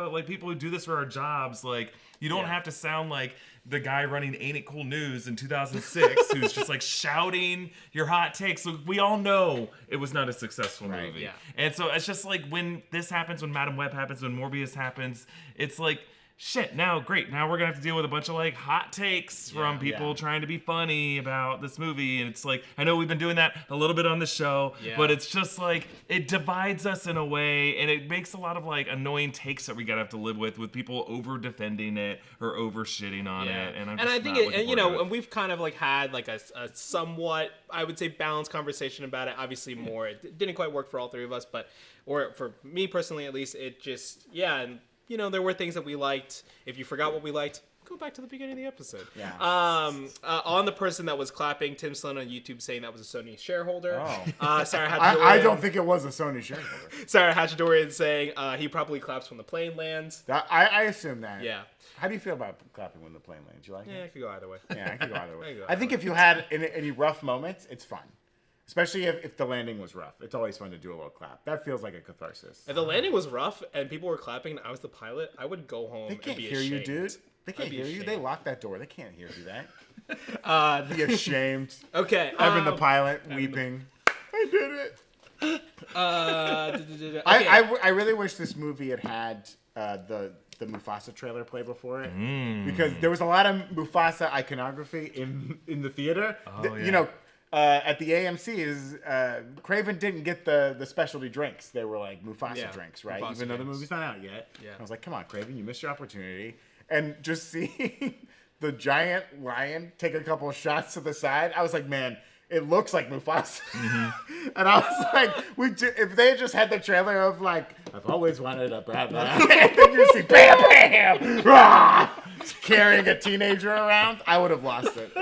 like people who do this for our jobs. Like you don't have to sound like the guy running Ain't It Cool News in 2006, who's just like shouting your hot takes. So we all know it was not a successful movie. Yeah. And so it's just like when this happens, when Madam Web happens, when Morbius happens, it's like. Shit, now we're gonna have to deal with a bunch of like hot takes from people trying to be funny about this movie, and it's like I know we've been doing that a little bit on the show, but it's just like it divides us in a way, and it makes a lot of like annoying takes that we gotta have to live with people over defending it or over shitting on it, and I think and we've kind of like had like a somewhat, I would say, balanced conversation about it. Obviously, more it didn't quite work for all three of us, or for me personally at least, it just and. There were things that we liked. If you forgot what we liked, go back to the beginning of the episode. Yeah. On the person that was clapping, Tim Sloan on YouTube saying that was a Sony shareholder. Oh. Sarah I don't think it was a Sony shareholder. Sarah Hatchadorian saying he probably claps when the plane lands. I assume that. Yeah. How do you feel about clapping when the plane lands? You like Yeah, it? it could go either way. Yeah, I could go either way. go I think if you had any rough moments, it's fun. Especially if the landing was rough. It's always fun to do a little clap. That feels like a catharsis. If the landing was rough and people were clapping and I was the pilot, I would go home They can't and be hear ashamed. you, dude. They can't hear you. ashamed. They locked that door. They can't hear you that. Be ashamed. Okay. Evan the pilot weeping. I did it. Okay. I really wish this movie had the Mufasa trailer play before it because there was a lot of Mufasa iconography in the theater. At the AMC Craven didn't get the specialty drinks. They were like Mufasa drinks, right? Mufasa Even though the drinks. movie's not out yet. Yeah. I was like, come on, Craven, you missed your opportunity. And just seeing the giant lion take a couple of shots to the side, I was like, man, it looks like Mufasa. And I was like, if they just had the trailer of like, I've always wanted a brother. And then you see bam, bam, rah, carrying a teenager around, I would have lost it.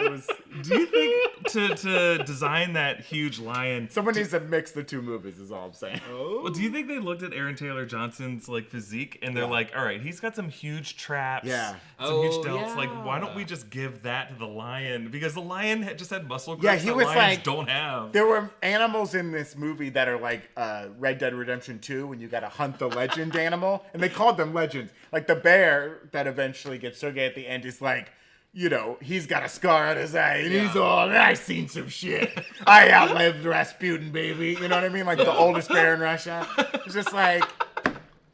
Do you think to design that huge lion? Someone needs to mix the two movies, is all I'm saying. Well, do you think they looked at Aaron Taylor Johnson's like physique and they're like, all right, he's got some huge traps, some huge delts. Like, why don't we just give that to the lion? Because the lion just had muscle grips that lions don't have. There were animals in this movie that are like Red Dead Redemption 2 when you got to hunt the legend animal, and they called them legends. Like the bear that eventually gets Sergey at the end is like, he's got a scar on his eye, and he's all, I've seen some shit. I outlived Rasputin, baby. You know what I mean? Like the oldest bear in Russia. It's just like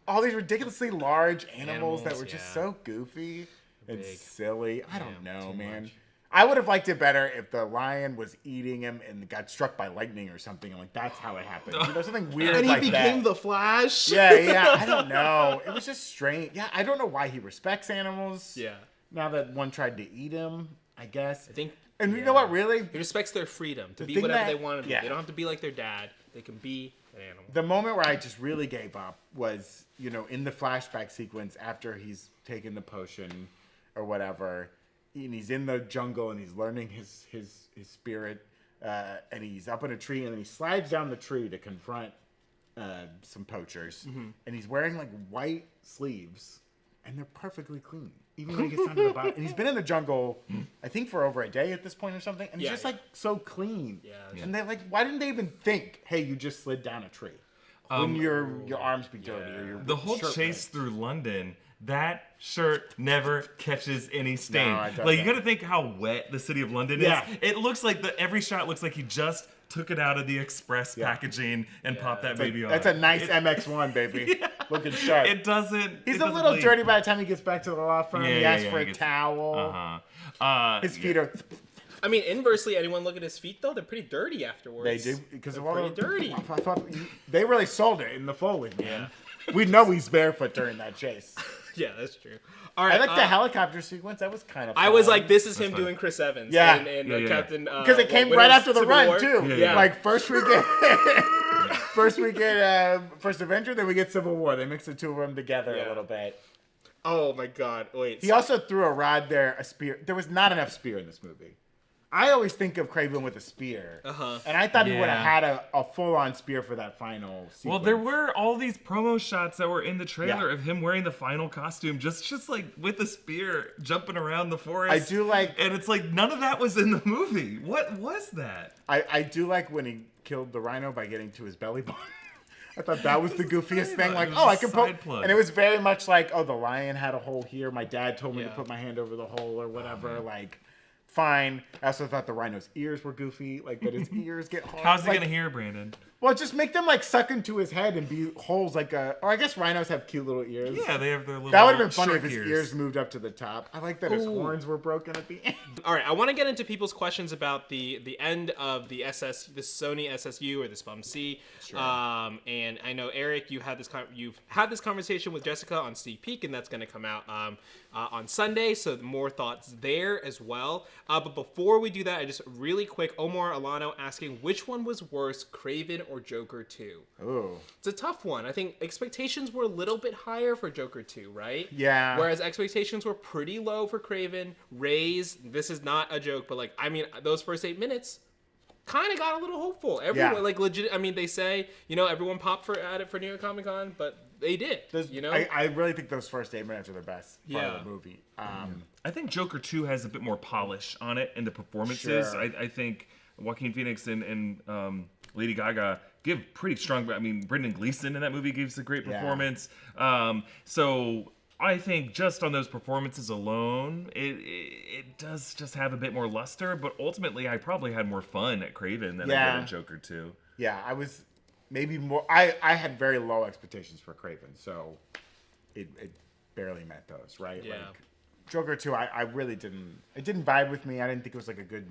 all these ridiculously large animals that were just so goofy and silly. I don't know, man. Much. I would have liked it better if the lion was eating him and got struck by lightning or something. And like that's how it happened. Something weird And he like that. became the Flash. Yeah. I don't know. It was just strange. Yeah, I don't know why he respects animals. Yeah. Now that one tried to eat him, I guess. I think. And you know what, really? He respects their freedom to be thing whatever that- they want to be. yeah. They don't have to be like their dad. They can be an animal. The moment where I just really gave up was, in the flashback sequence after he's taken the potion or whatever, he's in the jungle and he's learning his spirit, and he's up in a tree and then he slides down the tree to confront some poachers, and he's wearing like white sleeves, and they're perfectly clean, even when he gets down to the bottom. And he's been in the jungle, I think, for over a day at this point or something, and he's just like so clean. Yeah. And they're like, why didn't they even think, hey, you just slid down a tree? Wouldn't your arms be dirty or your the whole shirt chase ripped? through London? That shirt never catches any stain. No, it doesn't. Like, you got to think how wet the city of London is. Yeah. It looks like every shot looks like he just took it out of the express packaging and popped that baby on. That's a nice MX-1, baby. Looking sharp. It doesn't. He's it a doesn't little bleed. dirty by the time he gets back to the law firm. Yeah, he asks yeah, for he a gets- towel. His feet are. I mean, inversely, anyone look at his feet though? They're pretty dirty afterwards. They do because They're of all pretty the dirty. They really sold it in the Foley, man. We know he's barefoot during that chase. Yeah, that's true. All right, I like the helicopter sequence. That was kind of. I was like, this is him fun. doing Chris Evans. Yeah. and Yeah. Captain. because it came what, right Winter after the Civil run War? too. Yeah. Like first we get First Avenger, then we get Civil War. They mix the two of them together a little bit. Oh my God! Wait. He also threw a rod there, a spear. There was not enough spear in this movie. I always think of Craven with a spear. And I thought he would have had a full-on spear for that final sequence. Well, there were all these promo shots that were in the trailer Yeah. of him wearing the final costume, just like with a spear, jumping around the forest. I do like... And it's like, none of that was in the movie. What was that? I do like when he killed the rhino by getting to his belly button. I thought that was the goofiest thing. Like, It was oh, I a can side poke. plug. And it was very much like, oh, the lion had a hole here. My dad told me to Yeah. put my hand over the hole or whatever. Like, fine. I also thought the rhino's ears were goofy. Like, that his ears get hard. How's he like, gonna hear, Brandon? Well, just make them like suck into his head and be holes like a. Or I guess rhinos have cute little ears. Yeah, they have their little. That would have been funny if shark his ears moved up to the top. I like that his horns were broken at the end. All right, I want to get into people's questions about the end of the Sony SSU or the SPUMC. Sure. And I know, Erik, you've had this conversation with Jessica on Sneak Peek, and that's going to come out on Sunday. So more thoughts there as well. But before we do that, I just really quick, Omar Alano asking which one was worse, Craven or Joker 2? Oh. It's a tough one. I think expectations were a little bit higher for Joker 2, right? Yeah. Whereas expectations were pretty low for Craven. Raise, this is not a joke, but like, I mean, those first 8 minutes kind of got a little hopeful. Everyone, like, legit. I mean, they say, everyone popped at it for New York Comic Con, but they did. I really think those first 8 minutes are the best part Yeah. of the movie. I think Joker 2 has a bit more polish on it in the performances. Sure. I think Joaquin Phoenix and Lady Gaga give pretty strong. I mean, Brendan Gleeson in that movie gives a great performance. So I think just on those performances alone, it does just have a bit more luster. But ultimately, I probably had more fun at Craven than I did at Joker 2. Yeah, I was maybe more. I had very low expectations for Craven, so it barely met those, right? Yeah. Like Joker 2, I really didn't. It didn't vibe with me. I didn't think it was like a good.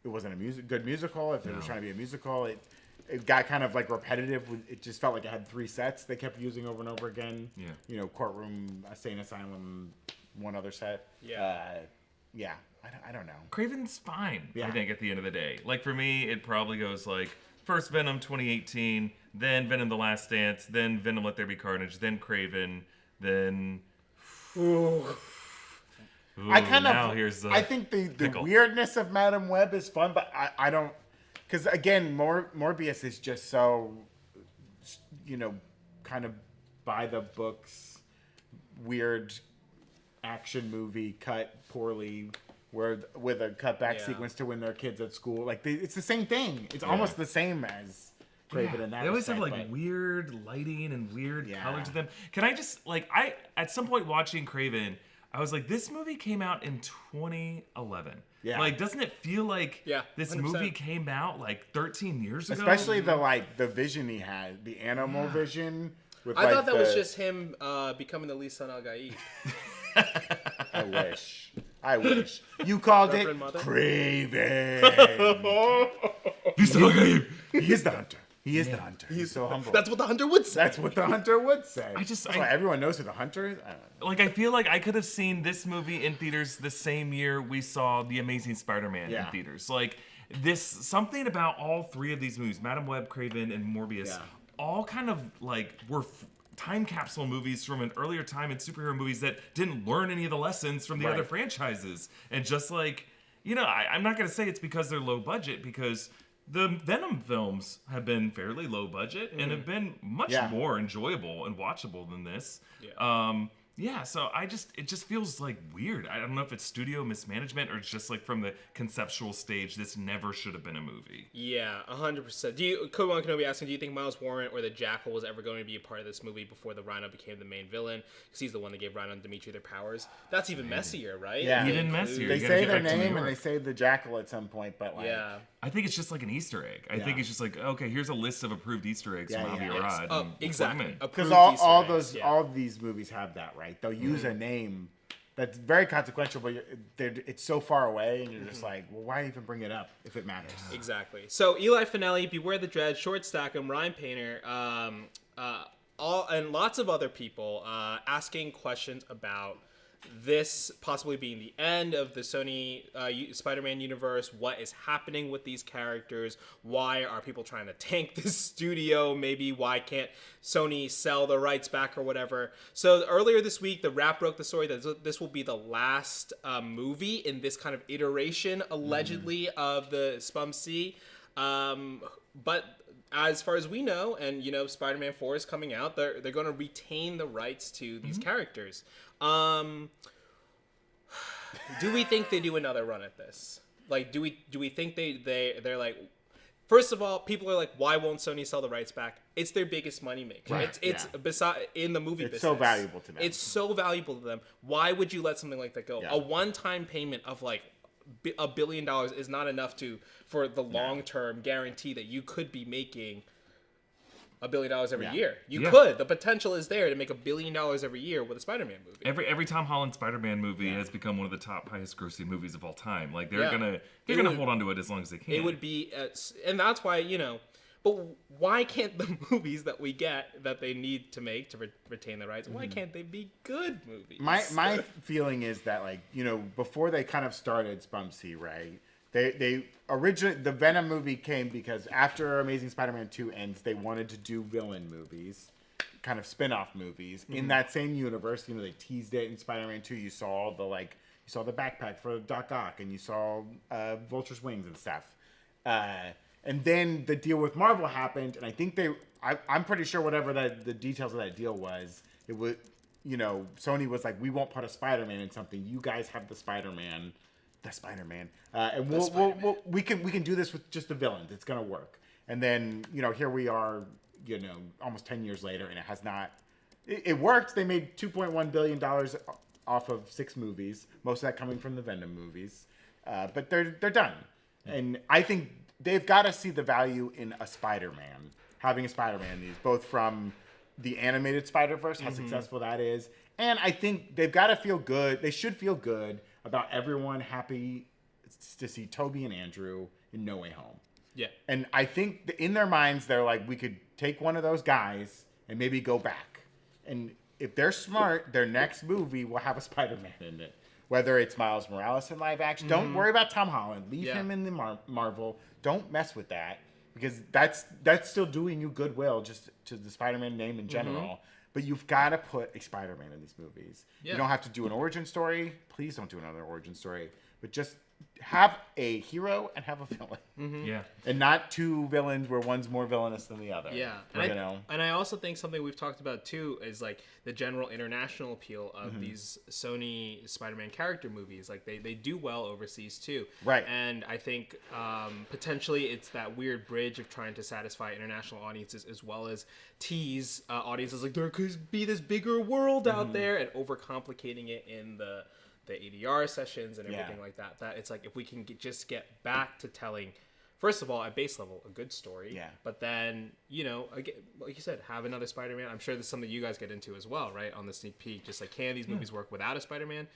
It wasn't a good musical. If it was trying to be a musical, it got kind of like repetitive. It just felt like it had 3 sets they kept using over and over again. Yeah. Courtroom, Insane Asylum, one other set. Yeah. I don't know. Craven's fine, Yeah. I think, at the end of the day. Like, for me, it probably goes like, first Venom 2018, then Venom The Last Dance, then Venom Let There Be Carnage, then Craven, then... I kind now of. here's the I think the pickle. weirdness of Madam Web is fun, but I don't. Because again, Morbius is just so, kind of by the books, weird action movie cut poorly, with a cutback sequence to when they're kids at school. Like it's the same thing. It's almost the same as Craven in that. They always have respect, like but- weird lighting and weird Yeah. color to them. Can I just at some point watching Craven, I was like, this movie came out in 2011. Yeah. Like, doesn't it feel like this 100%. movie came out like 13 years ago? Especially the vision he had, the animal vision. With I thought that was just him becoming the Lisan al-Gaib. I wish. You called it Reverend Mother? Craven. He is the hunter. He is the hunter. He's so humble. That's what the hunter would say. That's what the hunter would say. That's I- why everyone knows who the hunter is. I don't know. Like, I feel like I could have seen this movie in theaters the same year we saw The Amazing Spider-Man in theaters. Like, something about all 3 of these movies, Madam Web, Craven, and Morbius, all kind of, like, were time capsule movies from an earlier time in superhero movies that didn't learn any of the lessons from the other franchises. And just like, I'm not going to say it's because they're low budget, because the Venom films have been fairly low budget and have been much more enjoyable and watchable than this. So it just feels like weird. I don't know if it's studio mismanagement or it's just like from the conceptual stage, this never should have been a movie. Yeah, 100%. Kobe Kenobi asking, do you think Miles Warren or the Jackal was ever going to be a part of this movie before the Rhino became the main villain? Because he's the one that gave Rhino and Dimitri their powers. That's even messier, right? Yeah. Even messier. They say their name and they say the Jackal at some point, but like... Yeah. I think it's just like an Easter egg. I think it's just like, okay, here's a list of approved Easter eggs from Avi Arad. Exactly. Because all these movies have that, right? They'll use a name that's very consequential, but it's so far away, and you're just like, well, why even bring it up if it matters? Exactly. So Eli Finelli, Beware the Dread, Short Stackham, Ryan Painter, and lots of other people asking questions about this possibly being the end of the Sony Spider-Man universe. What is happening with these characters? Why are people trying to tank this studio? Maybe why can't Sony sell the rights back or whatever? So earlier this week, The Wrap broke the story that this will be the last movie in this kind of iteration, allegedly, of the SPUMC. But as far as we know, and Spider-Man 4 is coming out, they're going to retain the rights to these characters. Do we think they do another run at this? Like, do we think they're like, first of all, people are like, why won't Sony sell the rights back? It's their biggest moneymaker. Right. It's beside in the movie business. It's so valuable to them. It's so valuable to them. Why would you let something like that go? Yeah. A one-time payment of like $1 billion is not enough for the long-term guarantee that you could be making $1 billion every year. You could. The potential is there to make $1 billion every year with a Spider-Man movie. Every Tom Holland Spider-Man movie has become one of the top highest grossing movies of all time. Like they're gonna hold on to it as long as they can. It would be, and that's why But why can't the movies that we get that they need to make to retain the rights? Why can't they be good movies? My feeling is that before they kind of started SPUMC, right? They originally, the Venom movie came because after Amazing Spider-Man 2 ends, they wanted to do villain movies, kind of spin-off movies in that same universe. They teased it in Spider-Man 2. You saw the backpack for Doc Ock, and you saw Vulture's wings and stuff. And then the deal with Marvel happened, and I think I'm pretty sure whatever the details of that deal was, it was, Sony was like, we won't put a Spider-Man in something. You guys have the Spider-Man. And we can do this with just the villains. It's gonna work. And then here we are, almost 10 years later, and it has not. It worked. They made $2.1 billion off of 6 movies, most of that coming from the Venom movies. But they're done. And I think they've got to see the value in a Spider-Man, having a Spider-Man in these, both from the animated Spider-Verse, how successful that is, and I think they've got to feel good. They should feel good about everyone happy to see Toby and Andrew in No Way Home. Yeah. And I think in their minds, they're like, we could take one of those guys and maybe go back. And if they're smart, their next movie will have a Spider-Man in it. Whether it's Miles Morales in live action. Don't worry about Tom Holland. Leave him in the Marvel. Don't mess with that. Because that's still doing you goodwill just to the Spider-Man name in general. But you've got to put a Spider-Man in these movies. Yeah. You don't have to do an origin story. Please don't do another origin story. But just have a hero and have a villain. Yeah. And not two villains where one's more villainous than the other. Yeah. And I also think something we've talked about too is like the general international appeal of these Sony Spider-Man character movies. Like they do well overseas too. Right. And I think potentially it's that weird bridge of trying to satisfy international audiences as well as tease audiences. Like there could be this bigger world out there, and overcomplicating it in the ADR sessions and everything like that. That it's like if we can just get back to telling, first of all, at base level, a good story. Yeah. But then, again, like you said, have another Spider-Man. I'm sure this is something you guys get into as well, right? On the sneak peek, just like, can these movies work without a Spider-Man?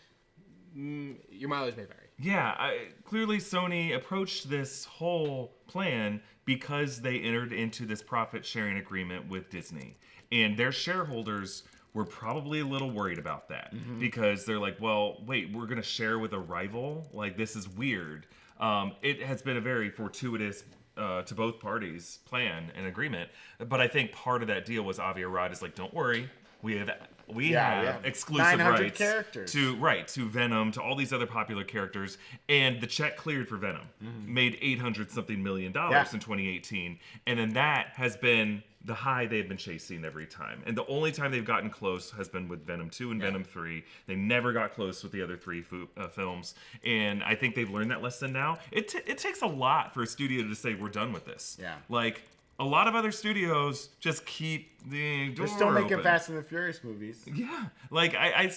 Your mileage may vary. Yeah, clearly Sony approached this whole plan because they entered into this profit-sharing agreement with Disney. And their shareholders were probably a little worried about that because they're like, well, wait, we're going to share with a rival? Like, this is weird. it has been a very fortuitous to both parties plan and agreement. But I think part of that deal was Avi Arad is like, don't worry, we have exclusive 900 rights characters. to Venom, to all these other popular characters, and the check cleared for Venom, made $800-something million in 2018, and then that has been the high they've been chasing every time. And the only time they've gotten close has been with Venom 2 and Venom 3. They never got close with the other three films, and I think they've learned that lesson now. It takes a lot for a studio to say, we're done with this. Yeah. Like, a lot of other studios just keep the door They're still making open. Fast and the Furious movies. Yeah, like I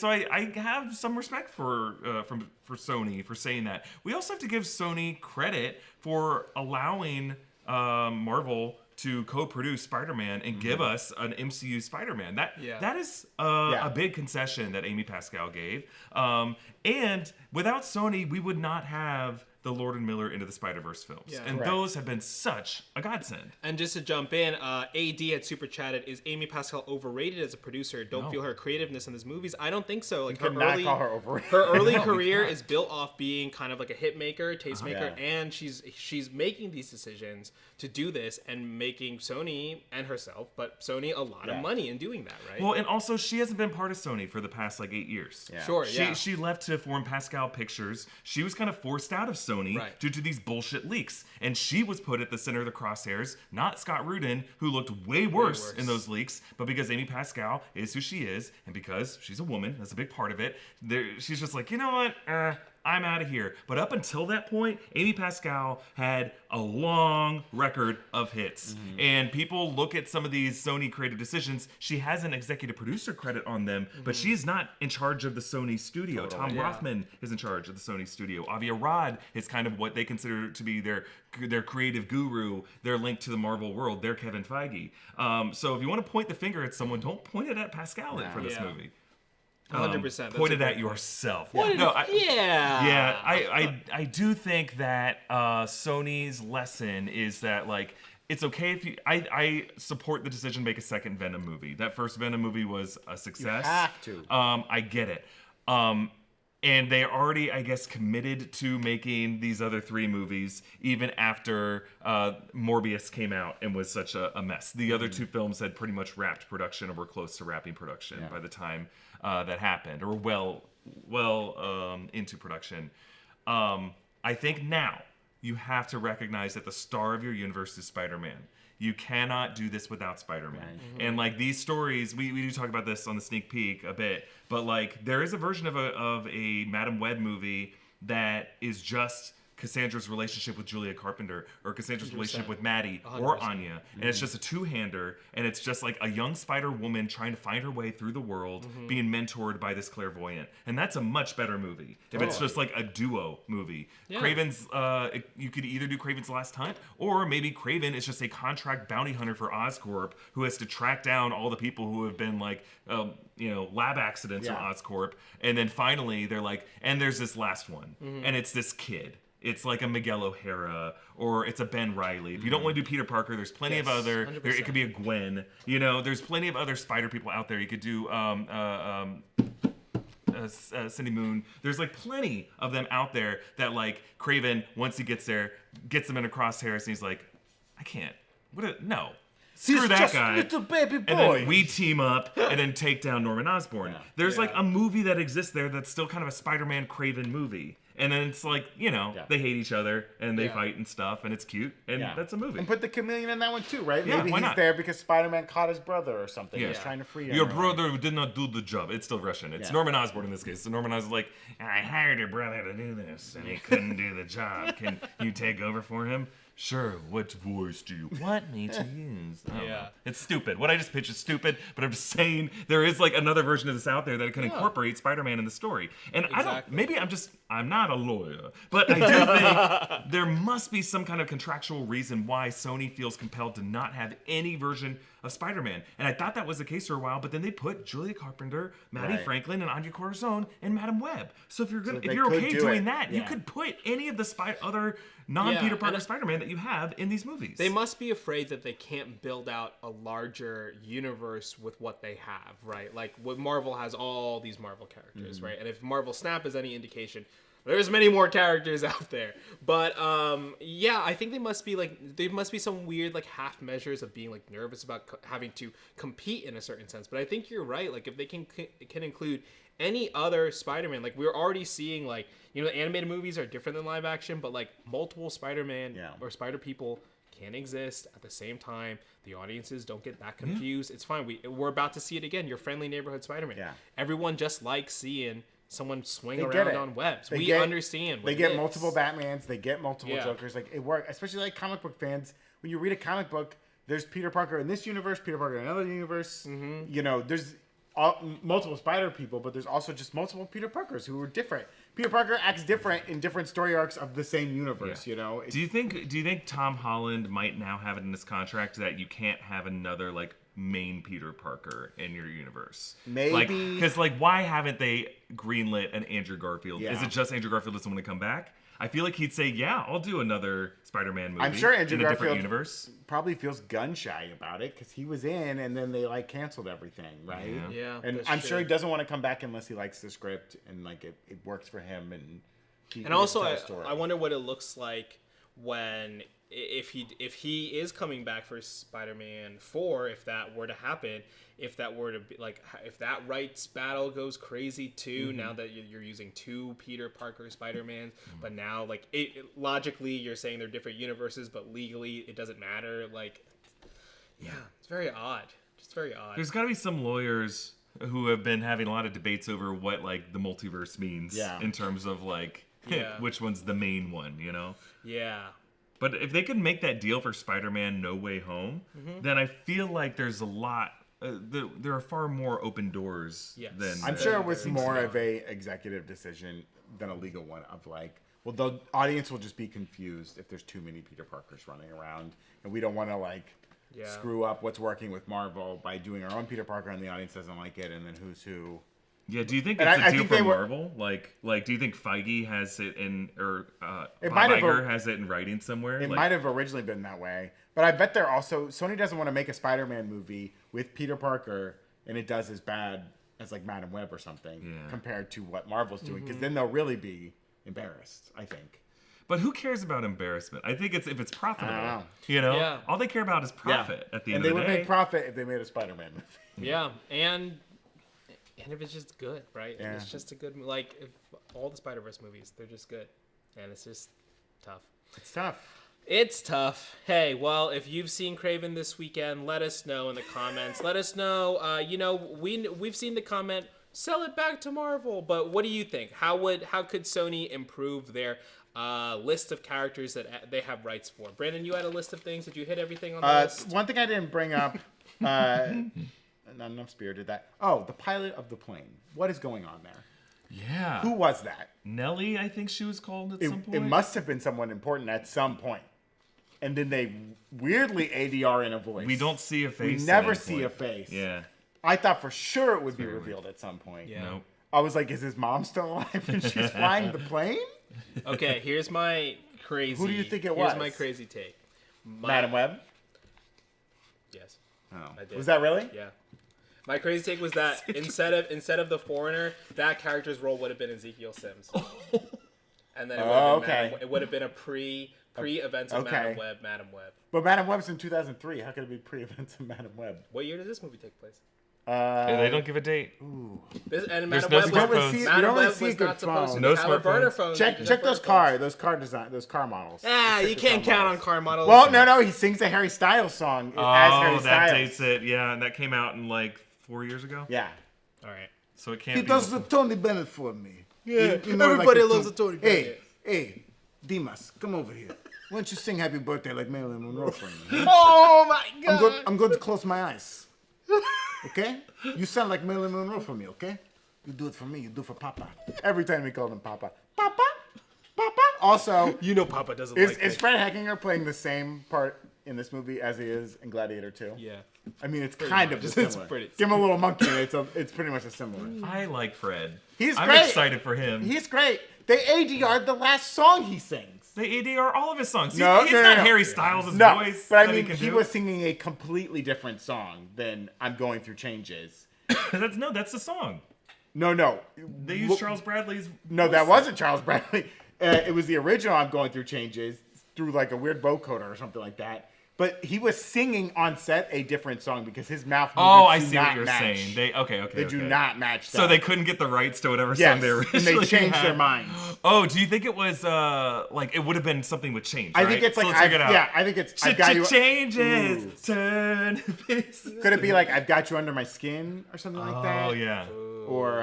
have some respect for Sony for saying that. We also have to give Sony credit for allowing Marvel to co-produce Spider-Man and give us an MCU Spider-Man. That is a big concession that Amy Pascal gave. And without Sony, we would not have the Lord and Miller Into the Spider-Verse films. Yeah. And those have been such a godsend. And just to jump in, AD had super chatted, is Amy Pascal overrated as a producer? Don't feel her creativeness in these movies? I don't think so. Like Could not call her overrated. Her early career is built off being kind of like a hit maker, tastemaker, and she's making these decisions to do this and making Sony and herself, but Sony a lot of money in doing that, right? Well, and also she hasn't been part of Sony for the past 8 years. Yeah. Sure, She left to form Pascal Pictures. She was kind of forced out of Sony due to these bullshit leaks. And she was put at the center of the crosshairs, not Scott Rudin, who looked way worse in those leaks, but because Amy Pascal is who she is, and because she's a woman, that's a big part of it, she's just like, you know what? I'm out of here. But up until that point, Amy Pascal had a long record of hits. And people look at some of these Sony creative decisions. She has an executive producer credit on them, but she's not in charge of the Sony studio. Tom Rothman is in charge of the Sony studio. Avi Arad is kind of what they consider to be their creative guru, their link to the Marvel world, their Kevin Feige. So if you want to point the finger at someone, don't point it at Pascal for this movie. 100%. Point it at yourself. Yeah. I do think that Sony's lesson is that, like, it's okay if you. I support the decision to make a second Venom movie. That first Venom movie was a success. You have to. I get it. And they already, I guess, committed to making these other 3 movies, even after Morbius came out and was such a mess. The other 2 films had pretty much wrapped production or were close to wrapping production by the time that happened, or well into production. I think now you have to recognize that the star of your universe is Spider-Man. You cannot do this without Spider-Man. Right. And like these stories, we do talk about this on the sneak peek a bit, but like there is a version of a Madam Web movie that is just Cassandra's relationship with Julia Carpenter, or Cassandra's 100%. Relationship with Maddie 100%. Or Anya, and it's just a two-hander, and it's just like a young Spider-Woman trying to find her way through the world, being mentored by this clairvoyant, and that's a much better movie if it's just like a duo movie. Yeah. Kraven's, you could either do Kraven's Last Hunt, or maybe Kraven is just a contract bounty hunter for Oscorp who has to track down all the people who have been like, lab accidents in Oscorp, and then finally they're like, and there's this last one, and it's this kid. It's like a Miguel O'Hara, or it's a Ben Reilly. If you don't want to do Peter Parker, there's plenty of other. It could be a Gwen. There's plenty of other Spider people out there. You could do Cindy Moon. There's like plenty of them out there that like Kraven, once he gets there, gets them in a crosshairs, and he's like, I can't. No. Screw that guy. Little baby boy. And then we team up and then take down Norman Osborn. Yeah. There's like a movie that exists there that's still kind of a Spider-Man Kraven movie. And then it's like, they hate each other and they fight and stuff, and it's cute, and that's a movie. And put the chameleon in that one too, right? Yeah, Maybe why he's not? there because Spider-Man caught his brother or something. He's trying to free him. Your brother did not do the job. It's still Russian. It's Norman Osborn in this case. So Norman Osborn's like, I hired your brother to do this, and he couldn't do the job. Can you take over for him? Sure, what voice do you want me to use? It's stupid. What I just pitched is stupid, but I'm just saying there is like another version of this out there that can incorporate Spider-Man in the story. And I'm not a lawyer, but I do think there must be some kind of contractual reason why Sony feels compelled to not have any version of Spider-Man. And I thought that was the case for a while, but then they put Julia Carpenter, Maddie Franklin, and Anya Corazon in Madam Web. So if you're okay doing that, you could put any of the other non-Peter Parker Spider-Man that you have in these movies. They must be afraid that they can't build out a larger universe with what they have, right? Like, Marvel has all these Marvel characters, right? And if Marvel Snap is any indication, There's many more characters out there. But yeah, I think they must be some weird like half measures of being like nervous about having to compete in a certain sense. But I think you're right. Like if they can include any other Spider-Man, like we're already seeing like, you know, animated movies are different than live action, but like multiple Spider-Man or Spider people can exist at the same time. The audiences don't get that confused. It's fine. We're about to see it again. Your friendly neighborhood Spider-Man. Yeah. Everyone just likes seeing someone swing around on webs. We understand. They get multiple Batmans. They get multiple Jokers. Like it works, especially like comic book fans. When you read a comic book, there's Peter Parker in this universe, Peter Parker in another universe. You know, there's multiple Spider people, but there's also just multiple Peter Parkers who are different. Peter Parker acts different in different story arcs of the same universe. You know. Do you think Tom Holland might now have it in his contract that you can't have another like main Peter Parker in your universe? Maybe. Because like why haven't they greenlit an Andrew Garfield? Is it just Andrew Garfield doesn't want to come back? I feel like he'd say, yeah, I'll do another Spider-Man movie. I'm sure Andrew in a different Garfield universe. Probably feels gun shy about it because he was in and then they like canceled everything, right? Yeah. And I'm sure he doesn't want to come back unless he likes the script and like it works for him and also I wonder what it looks like when if he is coming back for Spider-Man 4, if that were to happen, if that were to be like, if that rights battle goes crazy too, now that you're using two Peter Parker Spider-Mans, but now like logically you're saying they're different universes, but legally it doesn't matter. Like, it's very odd. Just very odd. There's got to be some lawyers who have been having a lot of debates over what like the multiverse means in terms of like which one's the main one, you know? Yeah. But if they could make that deal for Spider-Man No Way Home, then I feel like there's a lot. There are far more open doors than. I'm sure it was more of a executive decision than a legal one. Of like, well, the audience will just be confused if there's too many Peter Parkers running around, and we don't want to like screw up what's working with Marvel by doing our own Peter Parker, and the audience doesn't like it, and then who's who. Yeah, do you think it's a deal for Marvel? Like, do you think Feige has it in, or Bob Iger has it in writing somewhere? It might have originally been that way, but I bet they're also Sony doesn't want to make a Spider-Man movie with Peter Parker and it does as bad as like Madam Web or something compared to what Marvel's doing, because then they'll really be embarrassed, I think. But who cares about embarrassment? I think it's if it's profitable. You know, all they care about is profit at the end of the day. And they would make profit if they made a Spider-Man movie. Yeah, and if it's just good, right? Yeah. It's just a good, like, if all the Spider-Verse movies, they're just good. And it's just tough. It's tough. It's tough. Hey, well, if you've seen Kraven this weekend, let us know in the comments. Let us know. You know, we've seen the comment, sell it back to Marvel. But what do you think? How could Sony improve their list of characters that they have rights for? Brandon, you had a list of things. Did you hit everything on the list? One thing I didn't bring up... Not enough spirited that. Oh, the pilot of the plane. What is going on there? Yeah. Who was that? Nellie, I think she was called at some point. It must have been someone important at some point. And then they weirdly ADR in a voice. We don't see a face. We never see a face. Yeah. I thought for sure it would be revealed at some point. Yeah. Nope. I was like, is his mom still alive and she's flying the plane? Okay, here's my crazy... Who do you think it was? Here's my crazy take. Madam Web? Yes. Oh. I did. Was that really? Yeah. My crazy take was that instead of the foreigner, that character's role would have been Ezekiel Sims, and then it would have been a pre-events of Madam Web. But Madam Web's in 2003. How could it be pre-events of Madam Web? What year did this movie take place? They don't give a date. And There's Madam no Web smartphones. was not supposed to. No have a burner phone. Check those car models. You can't count on car models. Well, no, he sings a Harry Styles song as Harry Styles. That dates it. Yeah, and that came out in like 4 years ago. Yeah. All right. So it can't. He does the Tony Bennett for me. Yeah. Everybody loves the Tony Bennett. Hey, Dimas, come over here. Why don't you sing Happy Birthday like Marilyn Monroe for me? Oh my God! I'm going to close my eyes. Okay? You sound like Marilyn Monroe for me, okay? You do it for me. You do it for Papa. Every time we call him Papa. Papa? Papa? Also... You know Papa doesn't like Is Fred Heckinger playing the same part in this movie as he is in Gladiator 2? Yeah. I mean, it's kind of similar. Give him a little monkey and it's pretty much a similar. I like Fred. He's great. I'm excited for him. He's great. They ADR'd the last song he sings. They ADR all of his songs. He's No. not Harry Styles' voice. But I mean, he was singing a completely different song than I'm Going Through Changes. That's the song. No. They used Charles Bradley's. No, that wasn't Charles Bradley. It was the original I'm Going Through Changes through like a weird vocoder or something like that. But he was singing on set a different song because his mouth movements I do see not what you're match. saying. They do not match that. So they couldn't get the rights to whatever yes, song they originally and they changed had. their minds. Oh, do you think it was like it would have been something with change? I right? think it's like so let's figure it out. yeah, I think it's I've got you. Changes. Ooh. Turn. Could it be like I've Got You Under My Skin or something like that? Oh yeah. Or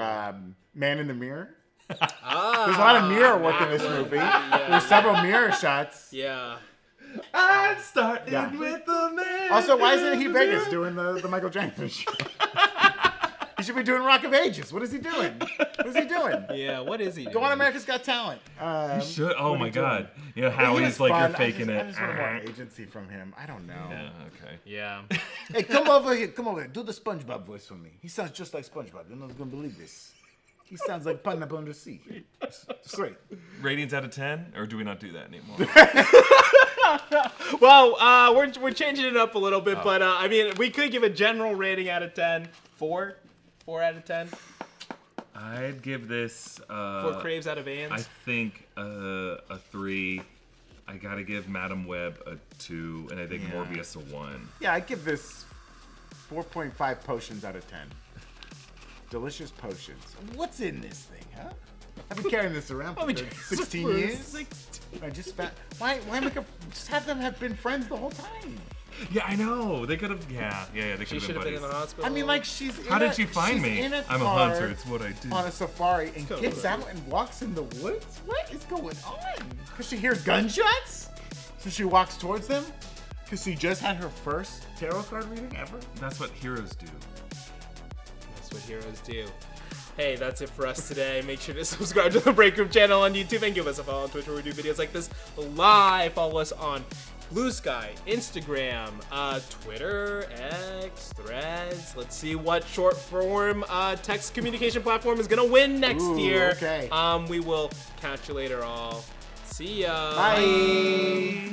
Man in the Mirror. There's a lot of mirror work in this movie. There's several mirror shots. Yeah. I'm starting with the man. Also, why isn't he Vegas doing the Michael Jackson show? He should be doing Rock of Ages. What is he doing? What is he doing? Yeah, what is he doing? Go on America's Got Talent. You should. Oh my God. You know But how he he's was like fun. you're faking I it. just want more agency from him. I don't know. Yeah. Okay. Yeah. Hey, come over here. Come over here. Do the SpongeBob voice for me. He sounds just like SpongeBob. You're not gonna believe this. He sounds like Pineapple on the Sea. It's great. Ratings out of 10, or do we not do that anymore? Well, we're changing it up a little bit, but I mean, we could give a general rating out of 10. 4 out of 10. I'd give this 4 craves out of Vans. I think a 3. I gotta give Madam Web a 2, and I think Morbius a 1. Yeah, I give this 4.5 potions out of 10. Delicious potions. What's in this thing, huh? I've been carrying this around for 16 years. I just found. Why make a? Just have them have been friends the whole time. Yeah, I know. They could have. Yeah. They She could should have have been been in the buddies. hospital. I mean, like she's. How did you find she's me? in a I'm a car hunter. It's what I do. on a safari and Totally. gets out and walks in the woods. What is going on? Because she hears gunshots, so she walks towards them. Because she just had her first tarot card reading ever. That's what heroes do. That's what heroes do. Hey, that's it for us today. Make sure to subscribe to the Breakroom channel on YouTube and give us a follow on Twitch where we do videos like this live. Follow us on Blue Sky, Instagram, Twitter, X, Threads. Let's see what short form text communication platform is gonna win next year. Okay. We will catch you later all. See ya. Bye.